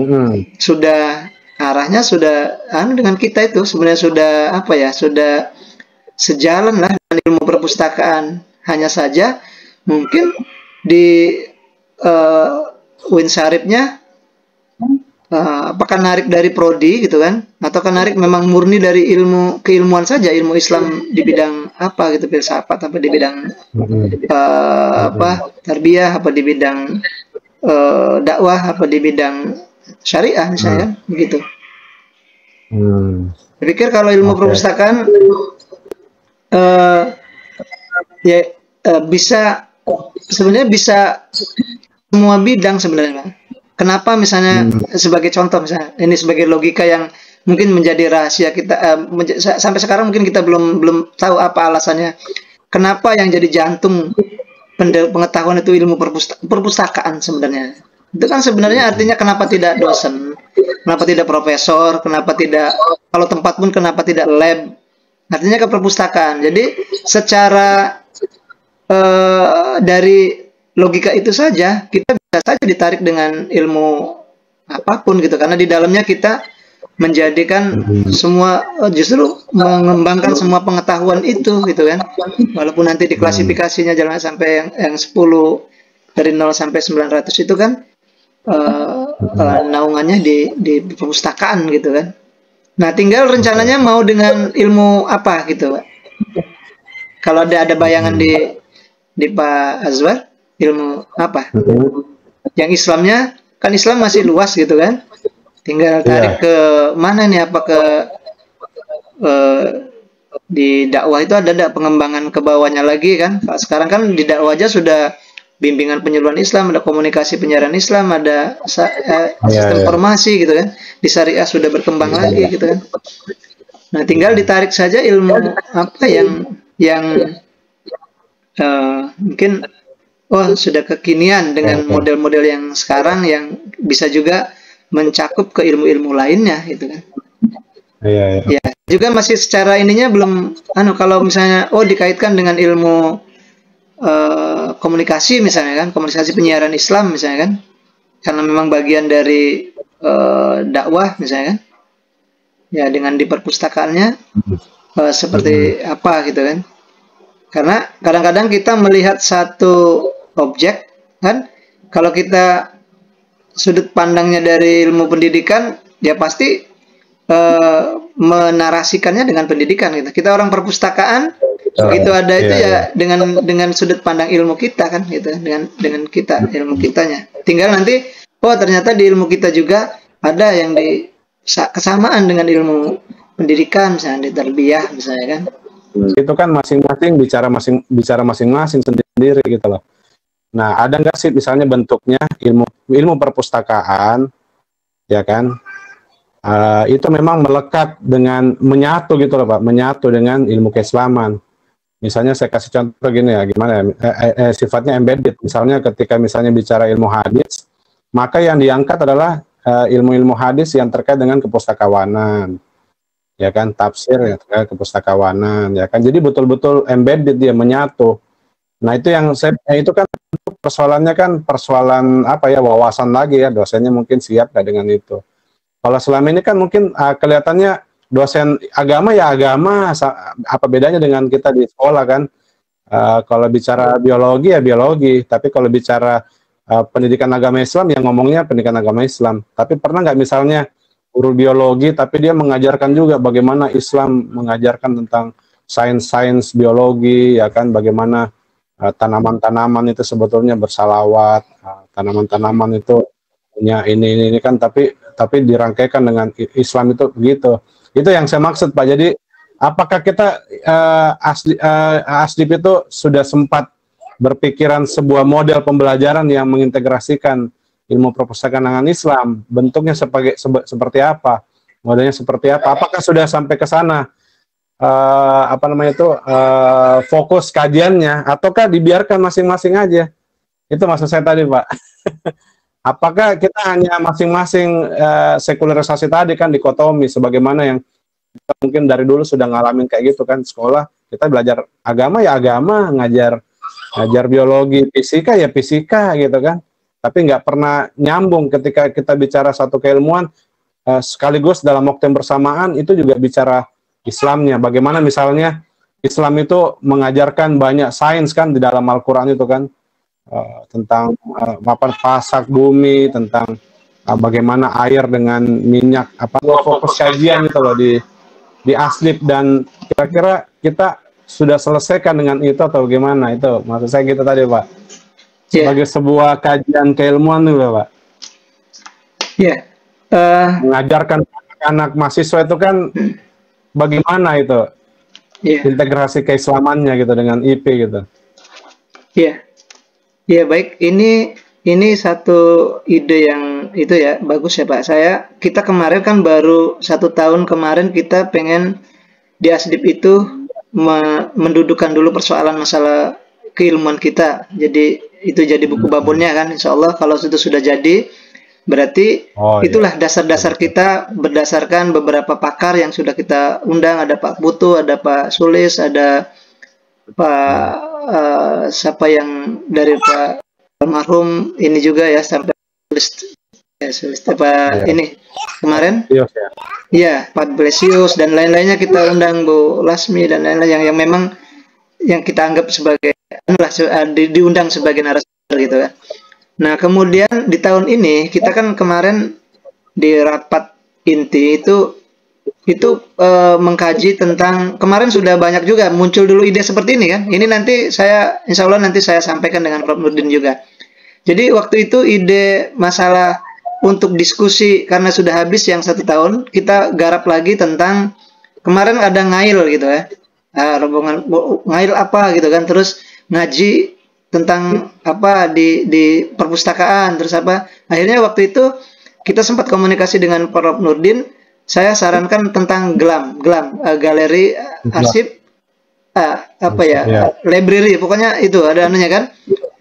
sudah arahnya sudah dengan kita itu sebenarnya sudah apa ya, sudah sejalan lah dengan ilmu perpustakaan. Hanya saja mungkin di Win Syarifnya apakah narik dari prodi gitu kan, ataukah narik memang murni dari ilmu keilmuan saja, ilmu Islam di bidang apa gitu, filsafat apa di bidang apa tarbiyah, apa di bidang dakwah, apa di bidang syariah misalnya begitu. Saya pikir kalau ilmu perpustakaan bisa sebenarnya bisa semua bidang sebenarnya. Kenapa misalnya sebagai contoh, misalnya ini sebagai logika yang mungkin menjadi rahasia kita sampai sekarang, mungkin kita belum tahu apa alasannya. Kenapa yang jadi jantung pengetahuan itu ilmu perpustakaan sebenarnya? Itu kan sebenarnya artinya kenapa tidak dosen, kenapa tidak profesor, kenapa tidak, kalau tempat pun kenapa tidak lab? Artinya ke perpustakaan. Jadi secara dari logika itu saja kita bisa saja ditarik dengan ilmu apapun gitu, karena di dalamnya kita menjadikan semua justru mengembangkan semua pengetahuan itu gitu kan, walaupun nanti diklasifikasinya jangan sampai yang 10 dari 0 sampai 900 itu kan naungannya di perpustakaan gitu kan. Nah, tinggal rencananya mau dengan ilmu apa gitu, Pak. Kalau ada bayangan di Pak Azwar, ilmu apa? Yang Islamnya kan Islam masih luas gitu kan. Tinggal tarik ke mana nih, apa ke di dakwah itu ada pengembangan ke bawahnya lagi kan. Sekarang kan di dakwah aja sudah bimbingan penyuluhan Islam, ada komunikasi penyiaran Islam, ada sistem formasi gitu kan. Di syariah sudah berkembang lagi gitu kan. Nah, tinggal ditarik saja ilmu apa yang mungkin sudah kekinian dengan model-model yang sekarang, yang bisa juga mencakup ke ilmu-ilmu lainnya gitu kan. Ya, juga masih secara ininya belum kalau misalnya dikaitkan dengan ilmu komunikasi misalnya kan, komunikasi penyiaran Islam misalnya kan, karena memang bagian dari dakwah misalnya kan. Ya, dengan di perpustakaannya seperti apa gitu kan. Karena kadang-kadang kita melihat satu objek kan, kalau kita sudut pandangnya dari ilmu pendidikan, ya pasti menarasikannya dengan pendidikan gitu. Kita orang perpustakaan, begitu ada itu ya dengan sudut pandang ilmu kita kan gitu, dengan kita ilmu kitanya. Tinggal nanti ternyata di ilmu kita juga ada yang kesamaan dengan ilmu pendidikan, misalnya di tarbiyah misalnya kan. Itu kan masing-masing bicara masing-masing sendiri gitu loh. Nah, ada nggak sih misalnya bentuknya ilmu perpustakaan, ya kan? Itu memang melekat dengan menyatu gitu loh Pak, menyatu dengan ilmu keislaman. Misalnya saya kasih contoh gini ya, gimana ya, sifatnya embedded. Misalnya ketika misalnya bicara ilmu hadis, maka yang diangkat adalah ilmu-ilmu hadis yang terkait dengan kepustakawanan, ya kan, tafsir ya terkait kepustakawanan, ya kan. Jadi betul-betul embedded, dia menyatu. Nah, itu yang itu kan persoalannya kan persoalan apa ya, wawasan lagi ya, dosennya mungkin siap nggak dengan itu. Kalau selama ini kan mungkin kelihatannya dosen agama ya agama, apa bedanya dengan kita di sekolah kan? Kalau bicara biologi ya biologi, tapi kalau bicara pendidikan agama Islam yang ngomongnya pendidikan agama Islam. Tapi pernah nggak misalnya guru biologi tapi dia mengajarkan juga bagaimana Islam mengajarkan tentang sains biologi, ya kan, bagaimana tanaman-tanaman itu sebetulnya bersalawat, tanaman-tanaman itu punya ini kan, tapi dirangkaikan dengan Islam itu begitu. Itu yang saya maksud Pak. Jadi apakah kita ASDIP itu sudah sempat berpikiran sebuah model pembelajaran yang mengintegrasikan ilmu perpustakaan dengan Islam, bentuknya seperti apa, modelnya seperti apa, apakah sudah sampai ke sana fokus kajiannya, ataukah dibiarkan masing-masing aja? Itu maksud saya tadi Pak. Apakah kita hanya masing-masing sekularisasi tadi kan, dikotomi sebagaimana yang kita mungkin dari dulu sudah ngalamin kayak gitu kan, sekolah kita belajar agama ya agama, ngajar ngajar biologi, fisika ya fisika gitu kan. Tapi nggak pernah nyambung ketika kita bicara satu keilmuan, sekaligus dalam waktu yang bersamaan itu juga bicara Islamnya. Bagaimana misalnya Islam itu mengajarkan banyak sains kan di dalam Al-Quran itu kan, tentang pasak bumi, tentang bagaimana air dengan minyak, fokus kajian itu loh di Aslib, dan kira-kira kita sudah selesaikan dengan itu atau gimana? Itu maksud saya gitu tadi Pak, sebagai sebuah kajian keilmuan nih Pak. Mengajarkan anak mahasiswa itu kan bagaimana itu integrasi keislamannya gitu dengan IP gitu. Baik, ini satu ide yang itu ya, bagus ya Pak. Kita kemarin kan baru 1 tahun kemarin kita pengen di Asdip itu mendudukkan dulu persoalan masalah keilmuan kita. Jadi itu jadi buku babonnya kan, insya Allah kalau itu sudah jadi, berarti itulah dasar-dasar kita berdasarkan beberapa pakar yang sudah kita undang. Ada Pak Putu, ada Pak Sulis, ada Pak siapa yang dari Pak almarhum ini juga ya, sampai Sulis Pak ini kemarin Pak Blesius dan lain-lainnya kita undang, Bu Lasmi dan lain-lain yang memang yang kita anggap sebagai diundang sebagai narasumber gitu kan. Nah kemudian di tahun ini kita kan kemarin di rapat inti itu mengkaji tentang, kemarin sudah banyak juga muncul dulu ide seperti ini kan. Ini nanti insya Allah nanti saya sampaikan dengan Prof Nurdin juga. Jadi waktu itu ide masalah untuk diskusi karena sudah habis yang 1 tahun, kita garap lagi tentang kemarin ada ngail gitu ya, rombongan ngail apa gitu kan, terus ngaji tentang apa di perpustakaan, terus apa. Akhirnya waktu itu kita sempat komunikasi dengan Prof Nurdin. Saya sarankan tentang galeri arsip library, pokoknya itu ada anunya kan.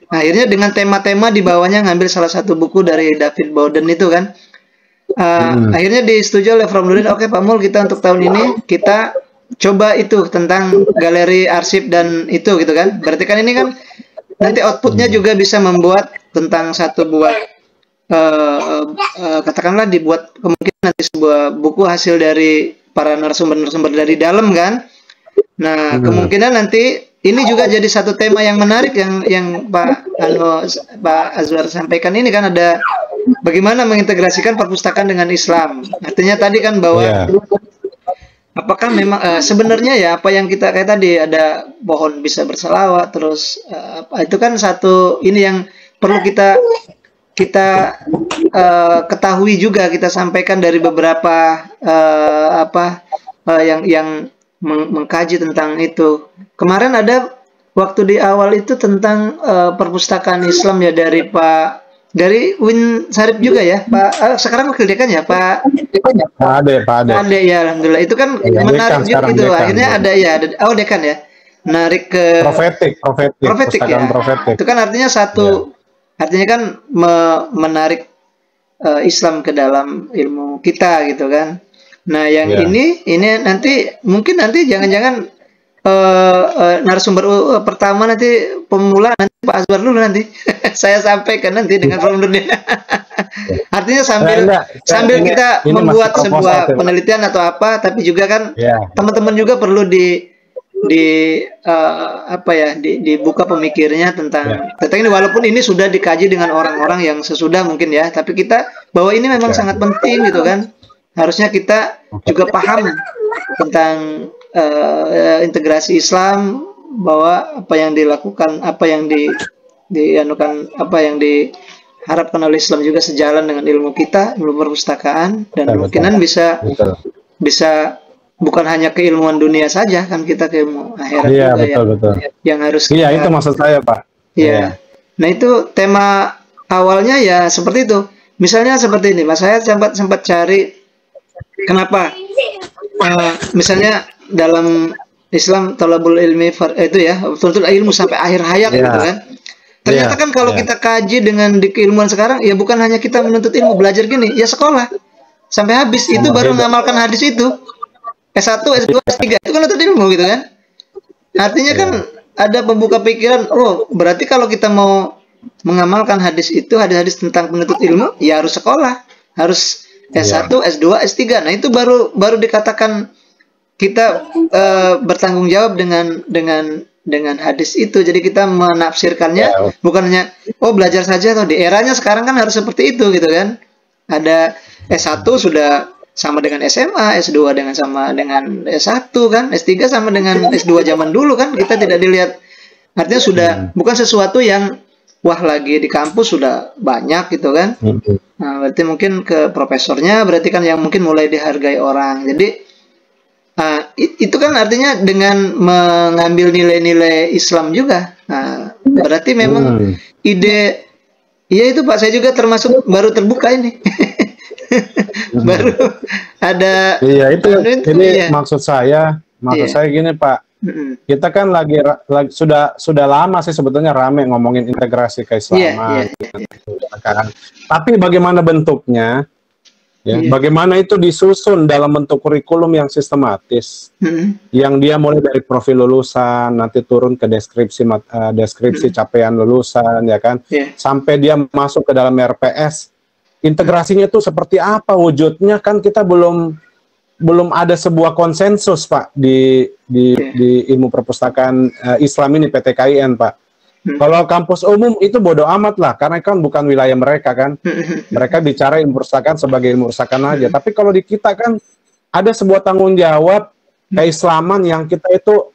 Akhirnya dengan tema-tema di bawahnya ngambil salah satu buku dari David Bowden itu kan. Akhirnya disetujui oleh Prof Nurdin, oke Pak Mul, kita untuk tahun ini kita coba itu tentang galeri arsip dan itu gitu kan. Berarti kan ini kan nanti outputnya juga bisa membuat tentang satu buah katakanlah dibuat kemungkinan nanti sebuah buku hasil dari para narasumber-narasumber dari dalam kan. Nah kemungkinan nanti ini juga jadi satu tema yang menarik yang Pak Azwar sampaikan ini kan, ada bagaimana mengintegrasikan perpustakaan dengan Islam. Artinya tadi kan bahwa apakah memang sebenarnya ya apa yang kita kayak tadi ada pohon bisa berselawat, terus itu kan satu ini yang perlu kita ketahui juga, kita sampaikan dari beberapa yang mengkaji tentang itu. Kemarin ada waktu di awal itu tentang perpustakaan Islam ya dari Win Sarip juga ya Pak, sekarang wakil dekan ya Pak Ade ya, alhamdulillah itu kan menarik juga itu. Akhirnya dekan. Ada dekan ya, menarik ke profetik ya. Itu kan artinya artinya kan menarik Islam ke dalam ilmu kita gitu kan. Nah yang ini nanti mungkin jangan-jangan narasumber pertama nanti pemula nanti Pak Azwar dulu nanti saya sampaikan nanti dengan Prof Nurdin. Artinya sambil kita membuat sebuah penelitian atau apa, tapi juga kan teman-teman juga perlu dibuka pemikirnya tentang ini, walaupun ini sudah dikaji dengan orang-orang yang sesudah mungkin ya, tapi kita bahwa ini memang sangat penting gitu kan. Harusnya kita juga paham tentang integrasi Islam, bahwa apa yang dilakukan, apa yang dianukan, apa yang diharapkan oleh Islam juga sejalan dengan ilmu kita, ilmu perpustakaan, dan kemungkinan bisa bukan hanya keilmuan dunia saja kan, kita ke ilmu akhirat juga yang harus kita, itu maksud saya Pak. Nah itu tema awalnya ya seperti itu. Misalnya seperti ini Mas, saya sempat cari kenapa misalnya dalam Islam talabul ilmi itu ya, betul-betul ilmu sampai akhir hayat gitu kan. Ternyata kan kalau kita kaji dengan di keilmuan sekarang ya, bukan hanya kita menuntut ilmu, belajar gini ya, sekolah sampai habis itu baru mengamalkan hadis itu. S1, S2, S3 itu kan menuntut ilmu gitu kan. Artinya kan ada pembuka pikiran, oh berarti kalau kita mau mengamalkan hadis itu, hadis-hadis tentang penuntut ilmu, ya harus sekolah, harus S1, S2, S3. Nah itu baru dikatakan kita bertanggung jawab dengan hadis itu. Jadi kita menafsirkannya bukan hanya belajar saja, atau di eranya sekarang kan harus seperti itu gitu kan. Ada S1 sudah sama dengan SMA, S2 sama dengan S1 kan, S3 sama dengan S2 zaman dulu kan. Kita tidak dilihat, artinya sudah bukan sesuatu yang wah lagi di kampus sudah banyak gitu kan. Nah, berarti mungkin ke profesornya, berarti kan yang mungkin mulai dihargai orang. Jadi itu kan artinya dengan mengambil nilai-nilai Islam juga. Nah, berarti memang ide, ya itu Pak, saya juga termasuk baru terbuka ini. Baru ada. Iya itu. Ini maksud saya gini Pak. Kita kan lagi sudah lama sih sebetulnya rame ngomongin integrasi keislaman, kan. Tapi bagaimana bentuknya, bagaimana itu disusun dalam bentuk kurikulum yang sistematis, yang dia mulai dari profil lulusan, nanti turun ke deskripsi capaian lulusan, ya kan, sampai dia masuk ke dalam RPS, integrasinya itu seperti apa wujudnya, kan kita belum ada sebuah konsensus Pak di ilmu perpustakaan Islam ini, PTKIN Pak. Kalau kampus umum itu bodoh amat lah, karena kan bukan wilayah mereka kan. Mereka bicara ilmu perpustakaan sebagai ilmu perpustakaan aja. Tapi kalau di kita kan ada sebuah tanggung jawab keislaman yang kita itu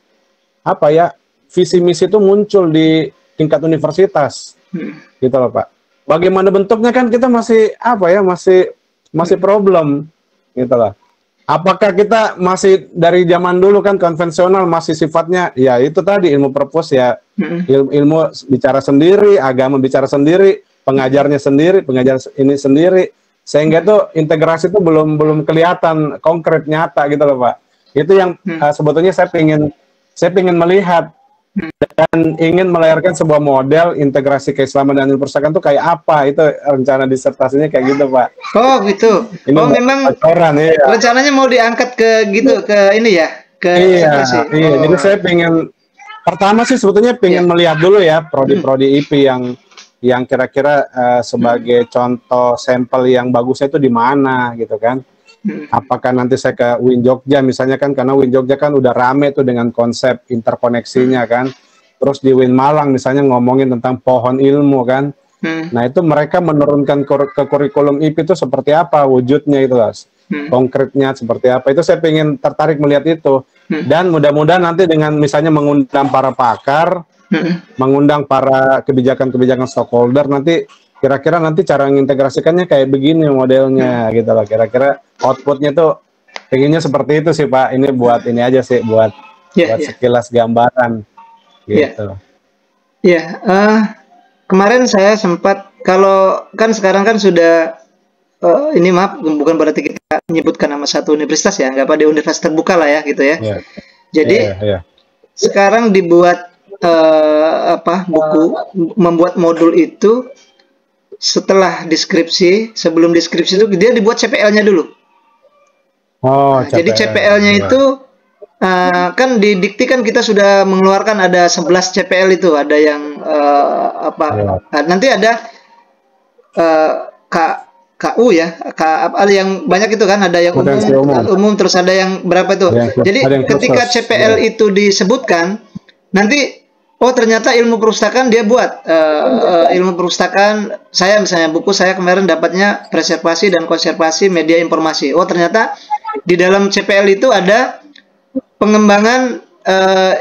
apa ya, visi misi itu muncul di tingkat universitas, gitu loh Pak. Bagaimana bentuknya kan kita masih apa ya, masih problem, gitu loh. Apakah kita masih dari zaman dulu kan konvensional, masih sifatnya ya itu tadi ilmu perpus ya, ilmu bicara sendiri, agama bicara sendiri, pengajarnya sendiri, pengajar ini sendiri, sehingga itu integrasi itu belum kelihatan konkret nyata gitu loh Pak. Itu yang sebetulnya saya ingin melihat dan ingin melahirkan sebuah model integrasi keislaman dan ilmu perpustakaan itu kayak apa, itu rencana disertasinya kayak gitu Pak. Oh gitu. Ini memang rencananya mau diangkat ke gitu, ke ini ya, ke iya. Jadi saya pengen pertama sih sebetulnya pengen melihat dulu ya prodi-prodi IP yang kira-kira sebagai contoh sampel yang bagusnya itu di mana gitu kan. Apakah nanti saya ke UIN Jogja misalnya kan, karena UIN Jogja kan udah rame tuh dengan konsep interkoneksinya kan. Terus di UIN Malang misalnya ngomongin tentang pohon ilmu kan. Nah itu mereka menurunkan ke kurikulum IP itu seperti apa wujudnya itu Mas. Konkretnya seperti apa, itu saya pengen tertarik melihat itu. Dan mudah-mudahan nanti dengan misalnya mengundang para pakar, mengundang para kebijakan stakeholder, nanti kira-kira nanti cara mengintegrasikannya kayak begini modelnya gitu loh. Kira-kira outputnya tuh pengennya seperti itu sih Pak. Ini buat ini aja sih, buat sekilas gambaran gitu. Kemarin saya sempat, kalau kan sekarang kan sudah ini maaf, bukan berarti kita menyebutkan nama satu universitas ya, nggak pada universitas terbuka lah ya gitu ya. Jadi sekarang dibuat buku, membuat modul itu setelah deskripsi, sebelum deskripsi itu dia dibuat CPL-nya dulu. Jadi CPL-nya itu kan di Dikti kan kita sudah mengeluarkan ada 11 CPL itu, ada yang nanti ada KU ya, ada yang banyak itu kan, ada yang umum, terus ada yang berapa itu. Jadi ketika CPL itu disebutkan, nanti ternyata ilmu perpustakaan dia buat ilmu perpustakaan. Saya misalnya buku saya kemarin dapatnya preservasi dan konservasi media informasi. Ternyata di dalam CPL itu ada pengembangan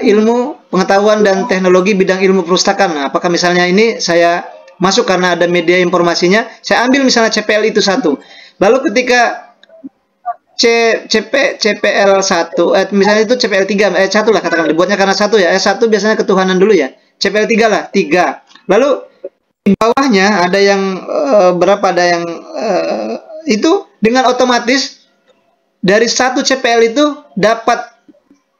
ilmu pengetahuan dan teknologi bidang ilmu perpustakaan. Nah, apakah misalnya ini saya masuk karena ada media informasinya, saya ambil misalnya CPL itu satu. Lalu ketika CPL 1, misalnya itu CPL 3, 1 lah katakan, dibuatnya karena 1 ya, S1 biasanya ketuhanan dulu ya, CPL 3 lah, 3. Lalu di bawahnya ada yang ada yang itu dengan otomatis dari satu CPL itu dapat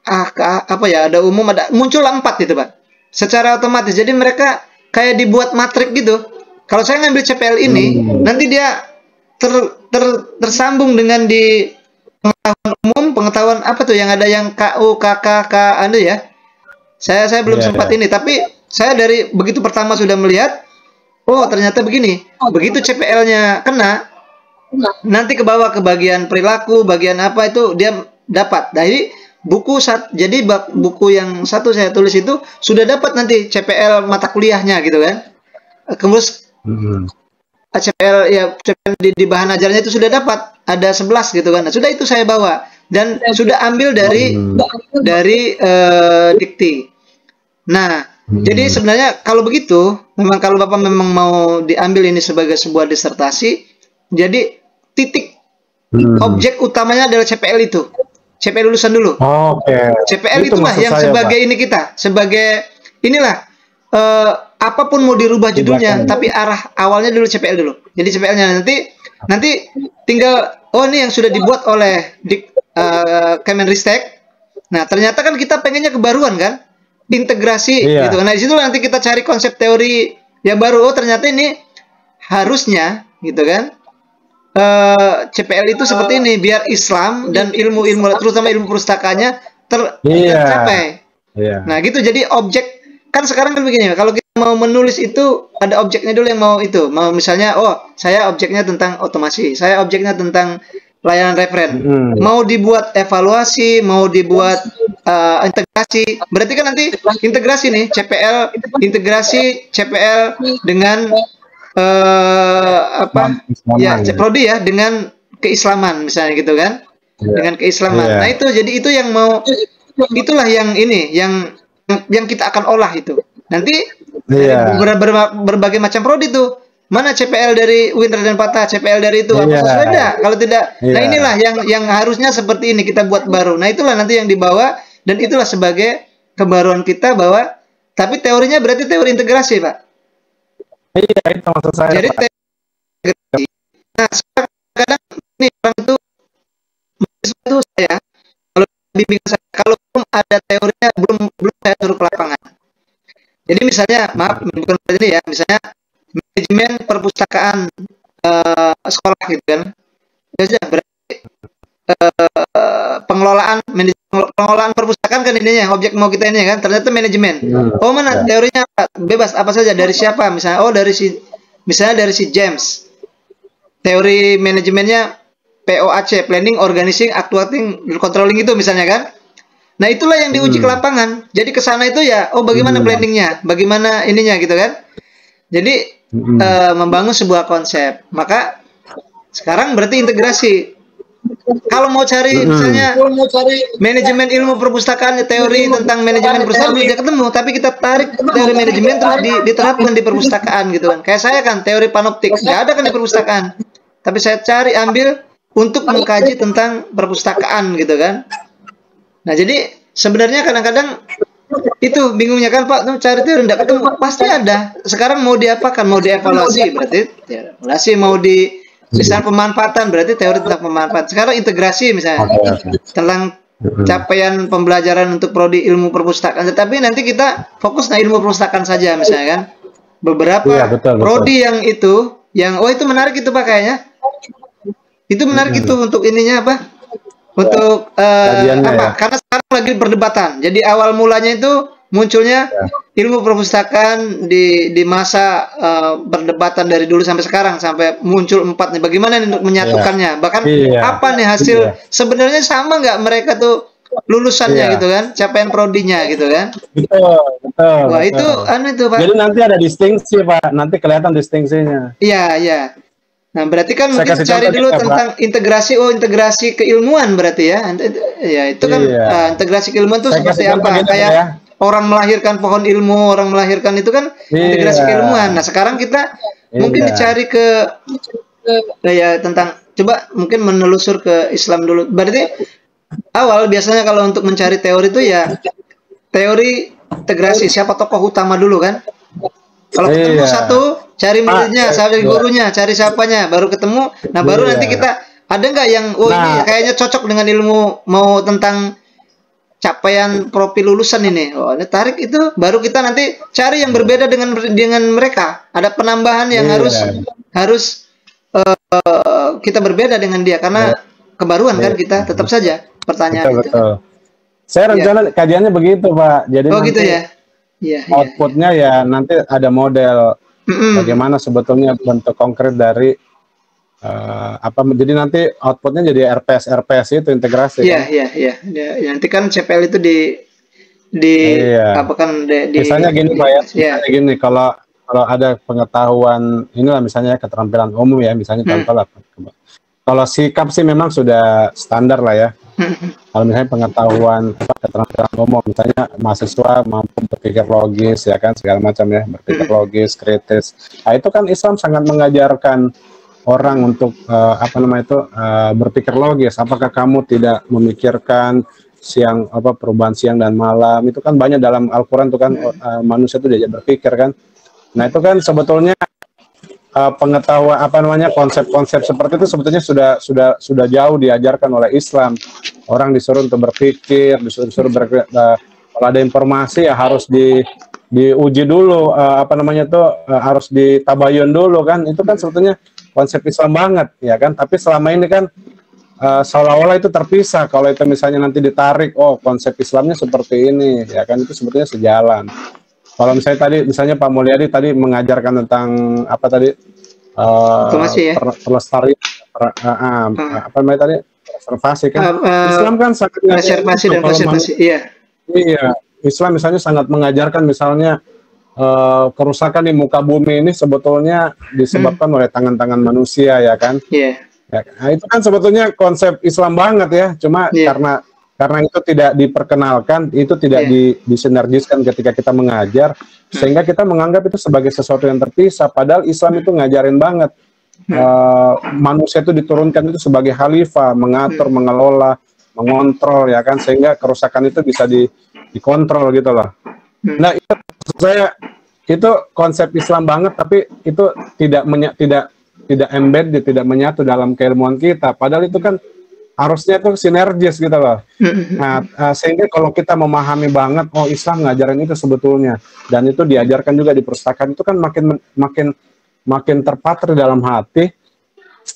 ada umum, ada muncul 4 gitu Pak, secara otomatis. Jadi mereka kayak dibuat matrik gitu. Kalau saya ngambil CPL ini, nanti dia tersambung dengan di pengetahuan umum, pengetahuan apa tuh yang ada yang KU, KK, ada ya. Saya belum sempat ini, tapi saya dari begitu pertama sudah melihat, oh ternyata begini. Begitu CPL-nya kena, nanti ke bawah ke bagian perilaku, bagian apa itu dia dapat. Jadi buku yang satu saya tulis itu sudah dapat nanti CPL mata kuliahnya gitu kan. Kemudian CPL di bahan ajarnya itu sudah dapat ada 11 gitu kan. Nah, sudah itu saya bawa dan sudah ambil dari dikti. Nah, jadi sebenarnya kalau begitu, memang kalau Bapak memang mau diambil ini sebagai sebuah disertasi, jadi titik objek utamanya adalah CPL itu. CPL lulusan dulu. CPL itu itulah yang sebagai Pak. Ini kita, sebagai inilah apapun mau dirubah judulnya, tapi arah awalnya dulu CPL dulu. Jadi CPL-nya nanti tinggal ini yang sudah dibuat oleh Kemenristek. Nah, ternyata kan kita pengennya kebaruan kan? Integrasi gitu. Nah, di situ nanti kita cari konsep teori yang baru. Oh, ternyata ini harusnya gitu kan. CPL itu seperti ini biar Islam dan ilmu-ilmu terutama ilmu pustakanya tercapai. Nah, gitu. Jadi objek kan sekarang kan begini, kalau kita mau menulis itu ada objeknya dulu yang mau itu. Mau misalnya saya objeknya tentang otomasi, saya objeknya tentang layanan referen. Mau dibuat evaluasi, mau dibuat integrasi. Berarti kan nanti integrasi nih CPL, integrasi CPL dengan prodi ya dengan keislaman misalnya gitu kan. Dengan keislaman. Nah, itu jadi itu yang mau itulah yang ini yang kita akan olah itu. Nanti berbagai macam prodi tuh. Mana CPL dari UIN Raden Patah, CPL dari itu apa beda? Kalau tidak, nah inilah yang harusnya seperti ini kita buat baru. Nah, itulah nanti yang dibawa dan itulah sebagai kebaruan kita bahwa tapi teorinya berarti teori integrasi, Pak. Iya, itu maksud saya. Jadi teori. Nah, kadang ini orang itu saya bimbing saya kalau belum ada teorinya belum saya suruh ke lapangan. Jadi misalnya bukan ini ya, misalnya manajemen perpustakaan sekolah gitu kan. Berarti pengelolaan perpustakaan kan ininya objek mau kita ini kan ternyata manajemen. Oh, mana teorinya bebas apa saja dari siapa misalnya dari si James. Teori manajemennya POAC, planning, organizing, actuating, controlling itu misalnya kan. Nah, itulah yang diuji ke lapangan. Jadi ke sana itu ya, bagaimana planningnya, bagaimana ininya gitu kan. Jadi membangun sebuah konsep. Maka sekarang berarti integrasi. Kalau mau cari misalnya manajemen ilmu perpustakaan, teori tentang manajemen perpustakaan tidak ketemu, tapi kita tarik teori manajemen terus diterapkan di perpustakaan gitu kan. Kayak saya kan teori panoptik, nggak ada kan di perpustakaan. Tapi saya cari ambil untuk mengkaji tentang perpustakaan gitu kan. Nah, jadi sebenarnya kadang-kadang itu bingungnya kan Pak, cari teori tidak ketemu, pasti ada. Sekarang mau diapakan? Mau dievaluasi berarti evaluasi, mau misalnya pemanfaatan berarti teori tentang pemanfaatan. Sekarang integrasi misalnya tentang capaian pembelajaran untuk prodi ilmu perpustakaan. Tetapi nanti kita fokus ilmu perpustakaan saja misalnya kan. Beberapa prodi yang itu menarik itu Pak kayaknya. Itu menarik itu untuk ininya apa? Untuk apa? Karena sekarang lagi perdebatan. Jadi awal mulanya itu munculnya ilmu perpustakaan di masa perdebatan dari dulu sampai sekarang sampai muncul 4 nih. Bagaimana nih untuk menyatukannya? Bahkan apa nih hasil sebenarnya sama nggak mereka tuh lulusannya gitu kan? Capaian prodinya gitu kan? Betul. Wah, itu itu Pak. Jadi nanti ada distingsi Pak. Nanti kelihatan distingsinya. Iya. Nah, berarti kan mungkin cari dulu tentang integrasi, integrasi keilmuan berarti ya. Ya, itu kan integrasi keilmuan itu seperti apa? Kayak orang melahirkan pohon ilmu, orang melahirkan itu kan integrasi keilmuan. Nah, sekarang kita mungkin dicari ke tentang coba mungkin menelusur ke Islam dulu. Berarti awal biasanya kalau untuk mencari teori itu ya teori integrasi, siapa tokoh utama dulu kan? Kalau ketemu satu, cari muridnya, cari gurunya, cari siapanya, baru ketemu. Nah, baru nanti kita ada nggak yang ini kayaknya cocok dengan ilmu mau tentang capaian profil lulusan ini. Ini tarik itu, baru kita nanti cari yang berbeda dengan mereka. Ada penambahan yang harus kita berbeda dengan dia karena kebaruan kan kita tetap saja pertanyaan itu. Saya rencana kajiannya begitu, Pak. Jadi nanti gitu ya. Outputnya ya nanti ada model bagaimana sebetulnya bentuk konkret dari apa. Jadi nanti outputnya jadi RPS itu integrasi. Iya. Nanti kan CPL itu apa kan misalnya gini Pak ya. Misalnya gini, kalau ada pengetahuan inilah misalnya keterampilan umum ya, misalnya contoh lah. Kalau sikap sih memang sudah standar lah ya. Kalau misalnya pengetahuan keterampilan umum, misalnya mahasiswa mampu berpikir logis ya kan, segala macam ya, berpikir logis, kritis. Nah itu kan Islam sangat mengajarkan orang untuk berpikir logis. Apakah kamu tidak memikirkan perubahan siang dan malam? Itu kan banyak dalam Al-Quran tuh kan, manusia itu diajak berpikir kan. Nah itu kan sebetulnya pengetahuan konsep-konsep seperti itu sebetulnya sudah jauh diajarkan oleh Islam. Orang disuruh untuk berpikir, disuruh kalau ada informasi ya harus diuji dulu, harus ditabayun dulu kan. Itu kan sebetulnya konsep Islam banget ya kan. Tapi selama ini kan seolah-olah itu terpisah. Kalau itu misalnya nanti ditarik, konsep Islamnya seperti ini ya kan, itu sebetulnya sejalan. Kalau misalnya Pak Mulyadi tadi mengajarkan tentang apa tadi pelestarian konservasi kan, Islam kan sangat konservasi dan konservasi. Iya, Islam misalnya sangat mengajarkan misalnya kerusakan di muka bumi ini sebetulnya disebabkan oleh tangan-tangan manusia ya kan. Ya, nah, itu kan sebetulnya konsep Islam banget ya, cuma karena itu tidak diperkenalkan, itu tidak disinergiskan ketika kita mengajar, sehingga kita menganggap itu sebagai sesuatu yang terpisah. Padahal Islam itu ngajarin banget, manusia itu diturunkan itu sebagai khalifah, mengatur, mengelola, mengontrol ya kan, sehingga kerusakan itu bisa dikontrol gitu loh. Nah itu konsep Islam banget, tapi itu tidak embed, tidak menyatu dalam keilmuan kita. Padahal itu kan harusnya itu sinergis gitu loh. Nah, sehingga kalau kita memahami banget, Islam ngajarin itu sebetulnya, dan itu diajarkan juga di perpustakaan, itu kan makin terpatri dalam hati,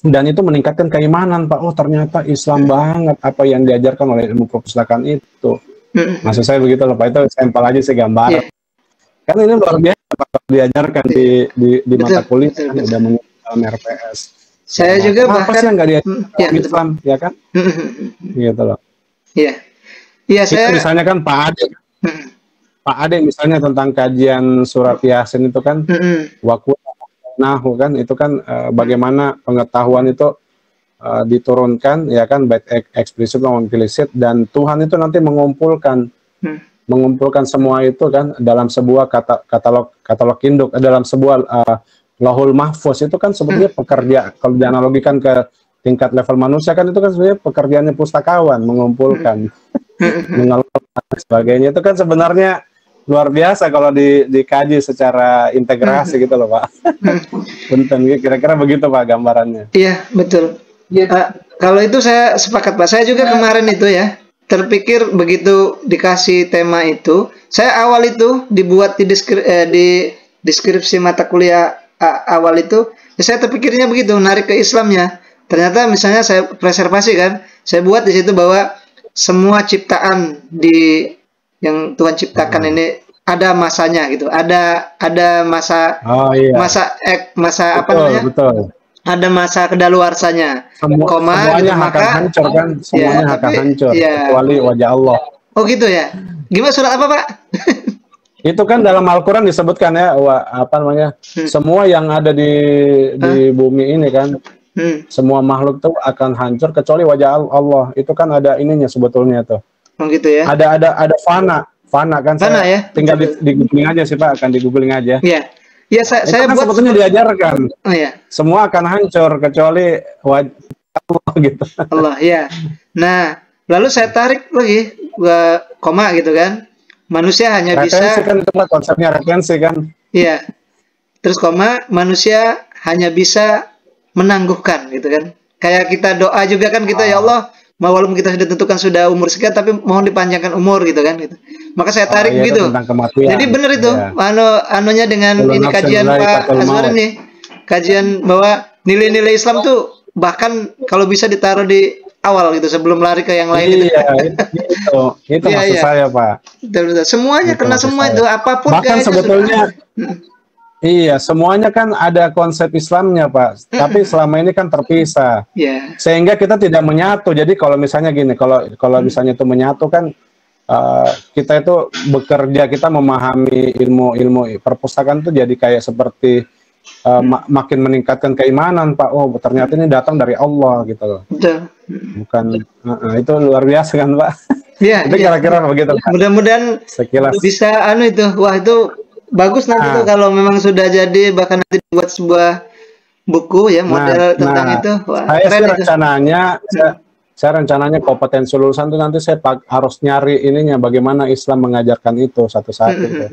dan itu meningkatkan keimanan, Pak. Ternyata Islam banget apa yang diajarkan oleh ilmu perpustakaan itu. Maksud saya begitu loh, Pak. Itu sampel aja sih, gambar. Kan ini luar biasa Pak, diajarkan di mata kuliah, kan udah dalam RPS. Saya juga bahkan nggak Islam ya kan, gitu loh. Iya saya misalnya kan Pak Ade misalnya tentang kajian surat Yasin itu kan, nahu kan, itu kan bagaimana pengetahuan itu diturunkan ya kan, baik eksplisit maupun implisit, dan Tuhan itu nanti mengumpulkan semua itu kan dalam sebuah katalog induk, dalam sebuah Lahul Mahfuz. Itu kan sebetulnya pekerja, kalau dianalogikan ke tingkat level manusia kan, itu kan sebenarnya pekerjaannya pustakawan, mengumpulkan, mengelola sebagainya. Itu kan sebenarnya luar biasa kalau dikaji secara integrasi gitu loh Pak. Punten, kira-kira begitu Pak gambarannya. Iya betul. Kalau itu saya sepakat Pak. Saya juga kemarin itu ya terpikir begitu dikasih tema itu. Saya awal itu dibuat di deskripsi mata kuliah awal itu, saya terpikirnya begitu, narik ke Islamnya. Ternyata misalnya saya preservasi kan, saya buat di situ bahwa semua ciptaan yang Tuhan ciptakan ini ada masanya gitu, ada masa apa namanya? Betul. Ada masa kedaluarsanya. Semuanya akan hancur kan, semuanya akan hancur kecuali wajah Allah. Oh gitu ya. Gimana surat apa Pak? Itu kan dalam Al-Quran disebutkan ya, semua yang ada di bumi ini kan, semua makhluk itu akan hancur kecuali wajah Allah. Itu kan ada ininya sebetulnya tuh. Oh gitu ya. Ada fana kan. Fana ya. Tinggal di googling aja sih Pak, akan di googling aja. Iya. Ya saya kan buat sebetulnya diajarkan. Oh ya. Semua akan hancur kecuali wajah Allah gitu. Allah ya. Nah, lalu saya tarik lagi ke koma gitu kan. Manusia hanya retensi bisa kan, itu konsepnya retensi kan. Iya. Terus koma, manusia hanya bisa menangguhkan gitu kan. Kayak kita doa juga kan kita, ya Allah, walaupun kita sudah tentukan sudah umur sekian, tapi mohon dipanjangkan umur gitu kan gitu. Maka saya tarik gitu. Jadi benar itu. Anunya dengan ini kajian Pak Azwar ini. Kajian bahwa nilai-nilai Islam tuh bahkan kalau bisa ditaruh di awal gitu sebelum lari ke yang lain. Iya, itu Iya, maksud iya. saya, Pak. Betul. Semuanya Itu kena maksud semua saya. itu, apapun Bahkan kayaknya sebetulnya sudah. iya, semuanya kan ada konsep Islamnya, Pak. Tapi selama ini kan terpisah. Ya. Sehingga kita tidak menyatu. Jadi kalau misalnya gini, kalau misalnya itu menyatu kan kita itu bekerja, kita memahami ilmu perpustakaan itu jadi kayak seperti makin meningkatkan keimanan, Pak. Oh, ternyata ini datang dari Allah gitu loh. Betul. Bukan itu luar biasa kan, Pak? Iya, Itu kira-kira begitu, Pak. Mudah-mudahan Sekilas. bisa itu. Wah, itu bagus nanti tuh kalau memang sudah jadi, bahkan nanti dibuat sebuah buku ya model tentang itu. Wah, saya keren sih itu. rencananya saya rencananya kompetensi lulusan itu nanti saya harus nyari ininya bagaimana Islam mengajarkan itu satu-satu tuh.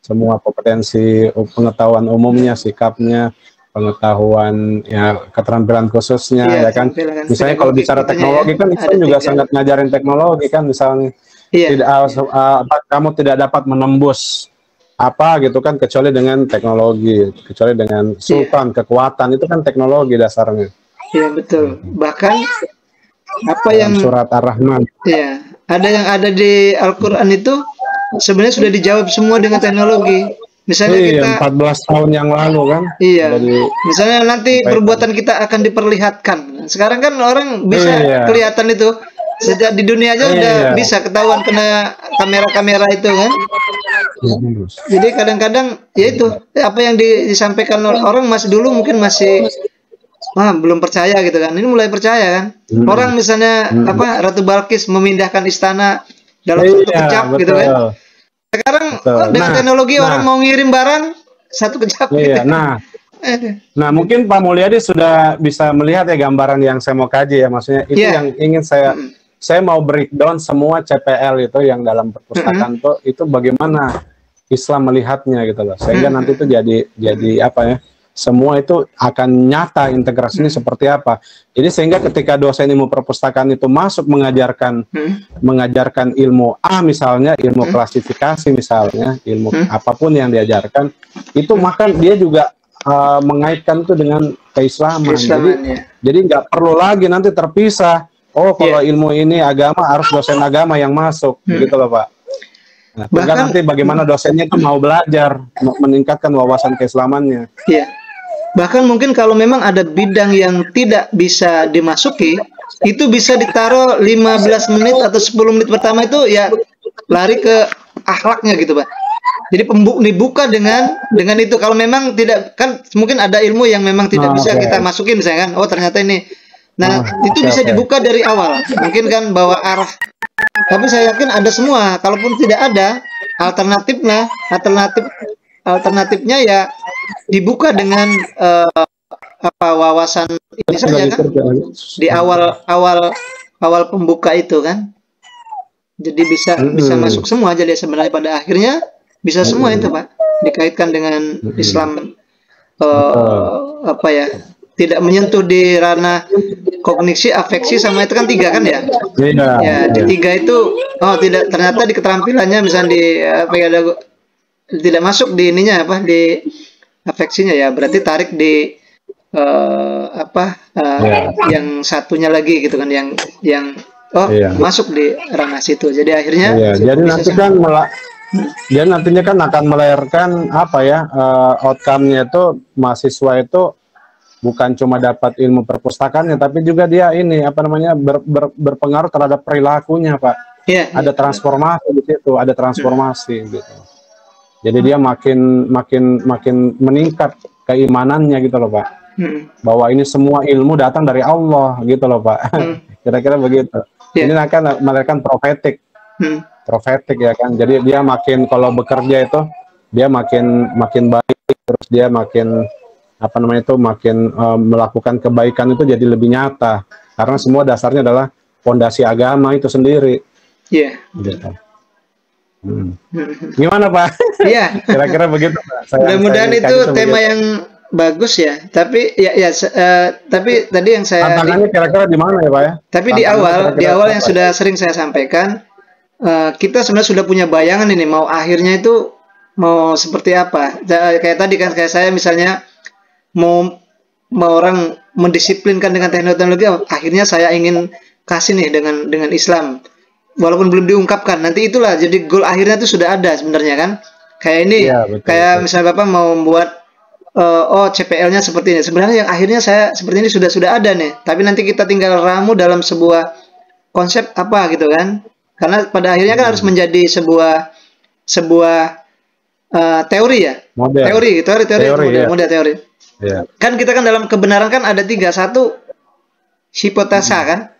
Semua kompetensi pengetahuan umumnya, sikapnya, pengetahuan ya keterampilan khususnya ya kan. Misalnya kalau bicara teknologi kan Islam juga sangat ngajarin teknologi kan, misalnya tidak kamu tidak dapat menembus apa gitu kan kecuali dengan teknologi, kecuali dengan sultan kekuatan, itu kan teknologi dasarnya. Iya betul. Bahkan apa yang surat Ar-Rahman. Iya, ada yang ada di Al-Qur'an itu sebenarnya sudah dijawab semua dengan teknologi. Misalnya kita 14 tahun yang lalu kan. Iya. Misalnya nanti perbuatan kita akan diperlihatkan. Sekarang kan orang bisa kelihatan itu. Sejak di dunia aja udah bisa ketahuan kena kamera-kamera itu kan. Jadi kadang-kadang ya itu apa yang disampaikan orang masih dulu mungkin masih belum percaya gitu kan. Ini mulai percaya kan. Orang misalnya Ratu Balkis memindahkan istana dalam satu kejap gitu kan. Sekarang dengan teknologi orang mau ngirim barang satu kejap. Iya. Gitu. Nah mungkin Pak Mulyadi sudah bisa melihat ya gambaran yang saya mau kaji ya, maksudnya itu yang ingin saya mau breakdown semua CPL itu yang dalam perpustakaan itu bagaimana Islam melihatnya gitu loh, sehingga nanti itu jadi apa ya, semua itu akan nyata integrasinya seperti apa. Jadi sehingga ketika dosen ilmu perpustakaan itu masuk mengajarkan ilmu misalnya ilmu klasifikasi misalnya, ilmu apapun yang diajarkan itu, maka dia juga mengaitkan itu dengan keislaman. Jadi nggak perlu lagi nanti terpisah. Oh, kalau ilmu ini agama harus dosen agama yang masuk, gitu loh Pak. Nah, bahkan nanti bagaimana dosennya itu mau belajar, meningkatkan wawasan keislamannya. Iya. Bahkan mungkin kalau memang ada bidang yang tidak bisa dimasuki, itu bisa ditaruh 15 menit atau 10 menit pertama itu ya lari ke akhlaknya gitu Pak. Jadi dibuka dengan itu. Kalau memang tidak, kan mungkin ada ilmu yang memang tidak bisa kita masukin misalnya kan. Oh ternyata ini. Nah itu bisa dibuka dari awal. Mungkin kan bawa arah. Tapi saya yakin ada semua. Kalaupun tidak ada, alternatifnya ya dibuka dengan wawasan ini saja kan. Di awal pembuka itu kan. Jadi bisa masuk semua. Jadi sebenarnya pada akhirnya bisa semua itu Pak, dikaitkan dengan Islam tidak menyentuh di ranah kognisi, afeksi sama itu kan 3 kan ya. Ya di 3 itu tidak, ternyata di keterampilannya misalnya tidak masuk di ininya di afeksinya ya, berarti tarik di yang satunya lagi gitu kan, yang masuk di ranah situ. Jadi akhirnya jadi nanti kan dia nantinya kan akan melahirkan outcome-nya itu mahasiswa itu bukan cuma dapat ilmu perpustakaannya, tapi juga dia berpengaruh terhadap perilakunya Pak. Ada transformasi di situ, ada transformasi gitu. Jadi dia makin meningkat keimanannya gitu loh Pak. Bahwa ini semua ilmu datang dari Allah gitu loh Pak. Kira-kira begitu. Ini akan melahirkan profetik. Profetik ya kan. Jadi dia makin, kalau bekerja itu dia makin baik, terus dia makin makin melakukan kebaikan itu jadi lebih nyata, karena semua dasarnya adalah fondasi agama itu sendiri. Gitu. Gimana Pak? Iya. Kira-kira begitu Pak. Mudah-mudahan itu tema yang bagus ya. Tapi tapi tadi yang saya tantangannya kira-kira di mana ya Pak ya? Tapi di awal yang sudah sering saya sampaikan, kita sebenarnya sudah punya bayangan ini mau akhirnya itu mau seperti apa. Kayak tadi kan, kayak saya misalnya mau orang mendisiplinkan dengan teknologi, akhirnya saya ingin kasih nih dengan Islam, walaupun belum diungkapkan, nanti itulah jadi goal akhirnya itu sudah ada sebenarnya kan. Kayak ini, kayak misalnya Bapak mau membuat oh CPL-nya seperti ini. Sebenarnya yang akhirnya saya seperti ini sudah ada nih. Tapi nanti kita tinggal ramu dalam sebuah konsep apa gitu kan. Karena pada akhirnya kan harus menjadi sebuah teori ya. Model teori. Yeah. Kan kita kan dalam kebenaran kan ada 3. 1 hipotesa kan.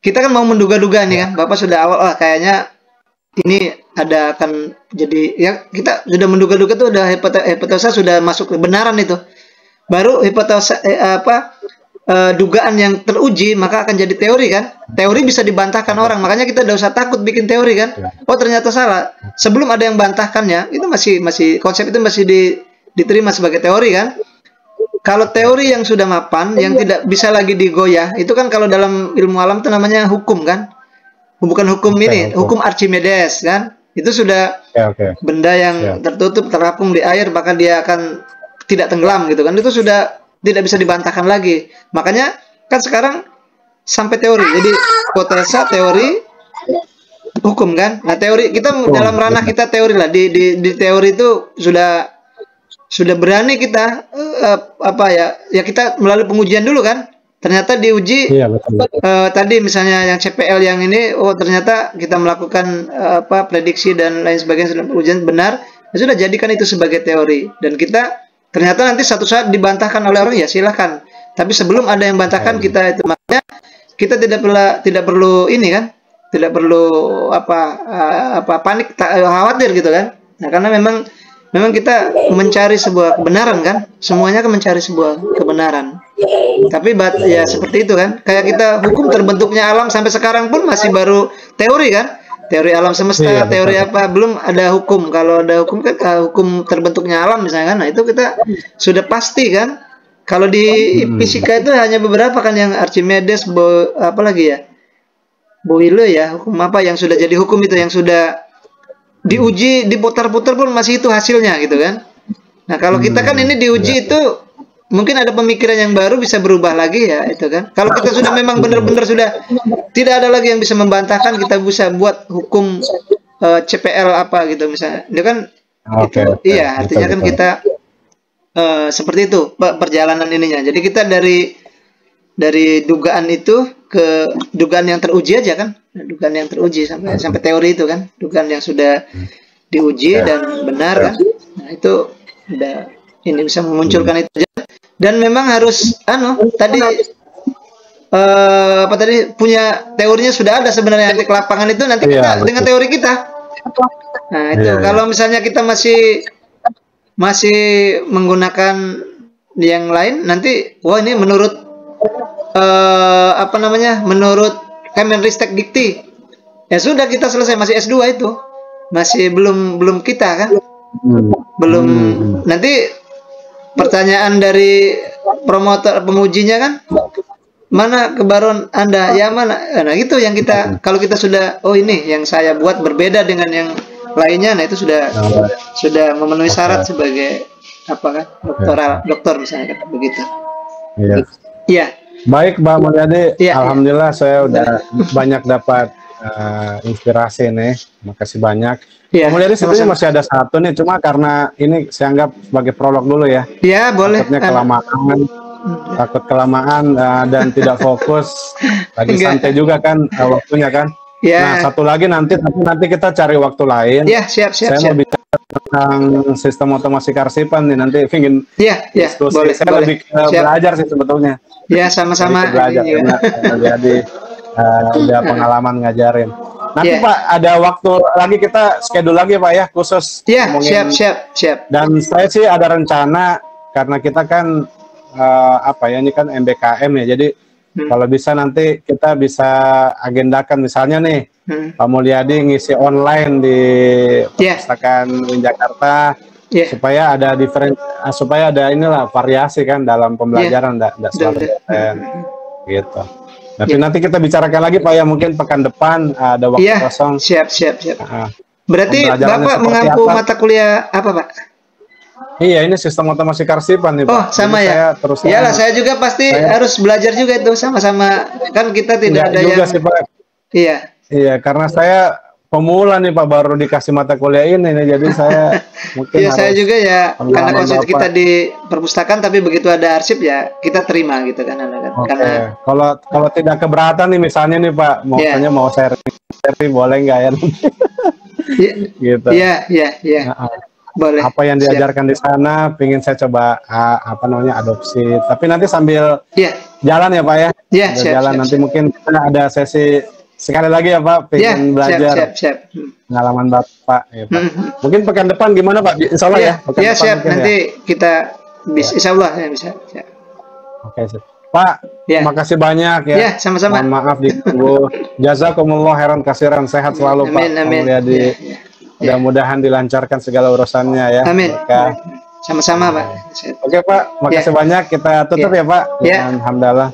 Kita kan mau menduga-duga nih kan. Bapak sudah awal kayaknya ini ada akan jadi ya, kita sudah menduga-duga tuh udah hipotesa sudah masuk kebenaran itu. Baru hipotesa dugaan yang teruji maka akan jadi teori kan. Teori bisa dibantahkan orang, makanya kita tidak usah takut bikin teori kan. Oh ternyata salah. Sebelum ada yang bantahkannya, itu masih konsep itu masih diterima sebagai teori kan. Kalau teori yang sudah mapan, yang tidak bisa lagi digoyah, itu kan kalau dalam ilmu alam itu namanya hukum kan. Bukan hukum hukum Archimedes kan. Itu sudah benda yang tertutup, terapung di air, bahkan dia akan tidak tenggelam gitu kan. Itu sudah tidak bisa dibantahkan lagi. Makanya kan sekarang sampai teori. Jadi hipotesa, teori, hukum kan. Nah teori kita dalam ranah kita teori lah. Di teori itu sudah berani kita ya kita melalui pengujian dulu kan. Ternyata diuji tadi misalnya yang CPL yang ini, oh ternyata kita melakukan prediksi dan lain sebagainya, ujian benar, ya sudah jadikan itu sebagai teori. Dan kita ternyata nanti satu saat dibantahkan oleh orang, ya silahkan. Tapi sebelum ada yang bantahkan kita itu, makanya kita tidak perlu ini kan, tidak perlu panik, khawatir gitu kan. Nah karena memang kita mencari sebuah kebenaran kan, semuanya kan mencari sebuah kebenaran. Tapi ya seperti itu kan, kayak kita hukum terbentuknya alam sampai sekarang pun masih baru teori kan, teori alam semesta, teori apa, belum ada hukum. Kalau ada hukum kan hukum terbentuknya alam misalnya kan, nah itu kita sudah pasti kan. Kalau di fisika itu hanya beberapa kan yang Archimedes, apalagi ya, Boyle ya, hukum apa yang sudah jadi hukum itu, yang sudah diuji, diputar-putar pun masih itu hasilnya gitu kan. Nah kalau kita kan ini diuji itu mungkin ada pemikiran yang baru bisa berubah lagi ya itu kan. Kalau kita sudah memang benar-benar sudah tidak ada lagi yang bisa membantahkan, kita bisa buat hukum CPL apa gitu misalnya. Itu kan artinya kan kita seperti itu perjalanan ininya. Jadi kita dari dugaan itu ke dugaan yang teruji aja kan. Dugaan yang teruji sampai teori itu kan, dugaan yang sudah diuji dan benar kan. Nah itu udah ini bisa memunculkan itu. Dan memang harus tadi punya teorinya sudah ada sebenarnya di lapangan itu, nanti kita dengan teori kita. Nah itu kalau misalnya kita masih menggunakan yang lain, nanti ini menurut menurut Kemenristek Dikti, ya sudah kita selesai, masih S2 itu, masih belum kita kan, belum. Nanti pertanyaan dari promotor pengujinya kan, mana kebaruan Anda, ya mana, nah gitu yang kita, kalau kita sudah ini yang saya buat berbeda dengan yang lainnya, nah itu sudah memenuhi syarat sebagai doktor misalnya kan, begitu. Iya. Baik Mbak Mulyadi, alhamdulillah saya udah banyak dapat inspirasi nih. Makasih banyak. Mbak Mulyadi sebenarnya masih ada satu nih, cuma karena ini saya anggap sebagai prolog dulu ya. Iya, boleh. Takut kelamaan dan tidak fokus. Lagi santai juga kan waktunya kan. Nah, satu lagi nanti kita cari waktu lain. Iya, siap. Mau bicara tentang sistem otomasi kearsipan nih, nanti ingin boleh. Saya lebih belajar sih sebetulnya. Ya, sama-sama. Belajar jadi udah pengalaman ngajarin. Nanti Pak ada waktu lagi kita schedule lagi Pak ya, khusus. Iya, siap. Dan saya sih ada rencana, karena kita kan ini kan MBKM ya, jadi kalau bisa nanti kita bisa agendakan misalnya nih Pak Mulyadi ngisi online di perpustakaan Jakarta, supaya ada supaya ada variasi kan dalam pembelajaran, enggak selalu gitu. Tapi nanti kita bicarakan lagi Pak ya, mungkin pekan depan ada waktu kosong. Siap. Berarti Bapak mengampu mata kuliah apa Pak? Iya, ini sistem otomasi karsipan nih, Pak. Oh, sama jadi ya. Saya terus Iyalah, saya juga pasti harus belajar juga itu sama-sama. Kan kita tidak ada juga yang sih, Pak. Iya. Iya, karena saya pemula nih Pak, baru dikasih mata kuliah ini nih, jadi saya mungkin Iya, harus saya juga ya, karena pengalaman konsep Bapak. kita di perpustakaan, tapi begitu ada arsip ya kita terima gitu kan. Oke. Karena Kalau tidak keberatan nih misalnya nih Pak, Iya. mau sharing boleh nggak ya? Iya, Gitu. iya. Boleh. Apa yang Siap. diajarkan di sana, pingin saya coba apa namanya adopsi. Tapi nanti sambil Iya. jalan ya Pak ya. Iya, Sambil siap, jalan siap, nanti siap. mungkin kita ada sesi sekali lagi ya Pak, Iya, pengen belajar siap. pengalaman Bapak ya Pak. Hmm. Mungkin pekan depan gimana Pak? Insya Allah Iya, ya. Pekan iya depan siap. mungkin Nanti ya. kita bisa, insya Allah ya bisa. Siap. Oke, sip. Pak, Ya. makasih banyak ya. Ya, sama-sama. Mohon maaf diganggu. Jazakumullah khairan kasiran, sehat selalu Pak. Amin. Mulia mudah-mudahan dilancarkan segala urusannya ya. Amin. Berkah. Sama-sama Pak. Oke Pak, makasih banyak. Kita tutup ya Pak. Ya. Alhamdulillah.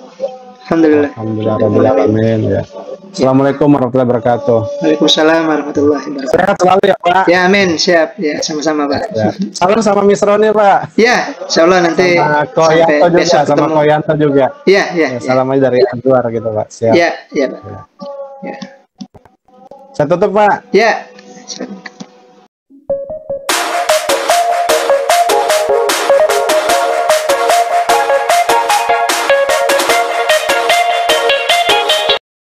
Alhamdulillah. Rabbil alamin ya. Assalamualaikum warahmatullahi wabarakatuh. Waalaikumsalam warahmatullahi wabarakatuh. Sehat selalu ya Pak. Ya, amin. Siap. Ya, sama-sama Pak. Ya. Salam sama Misroni Pak. Ya, insya Allah nanti Sama sampai Koyanto juga, besok sama ketemu. Koyanto juga. Ya. Salam aja dari Anwar gitu Pak. Siap. Ya Pak. Ya. Saya tutup Pak. Ya.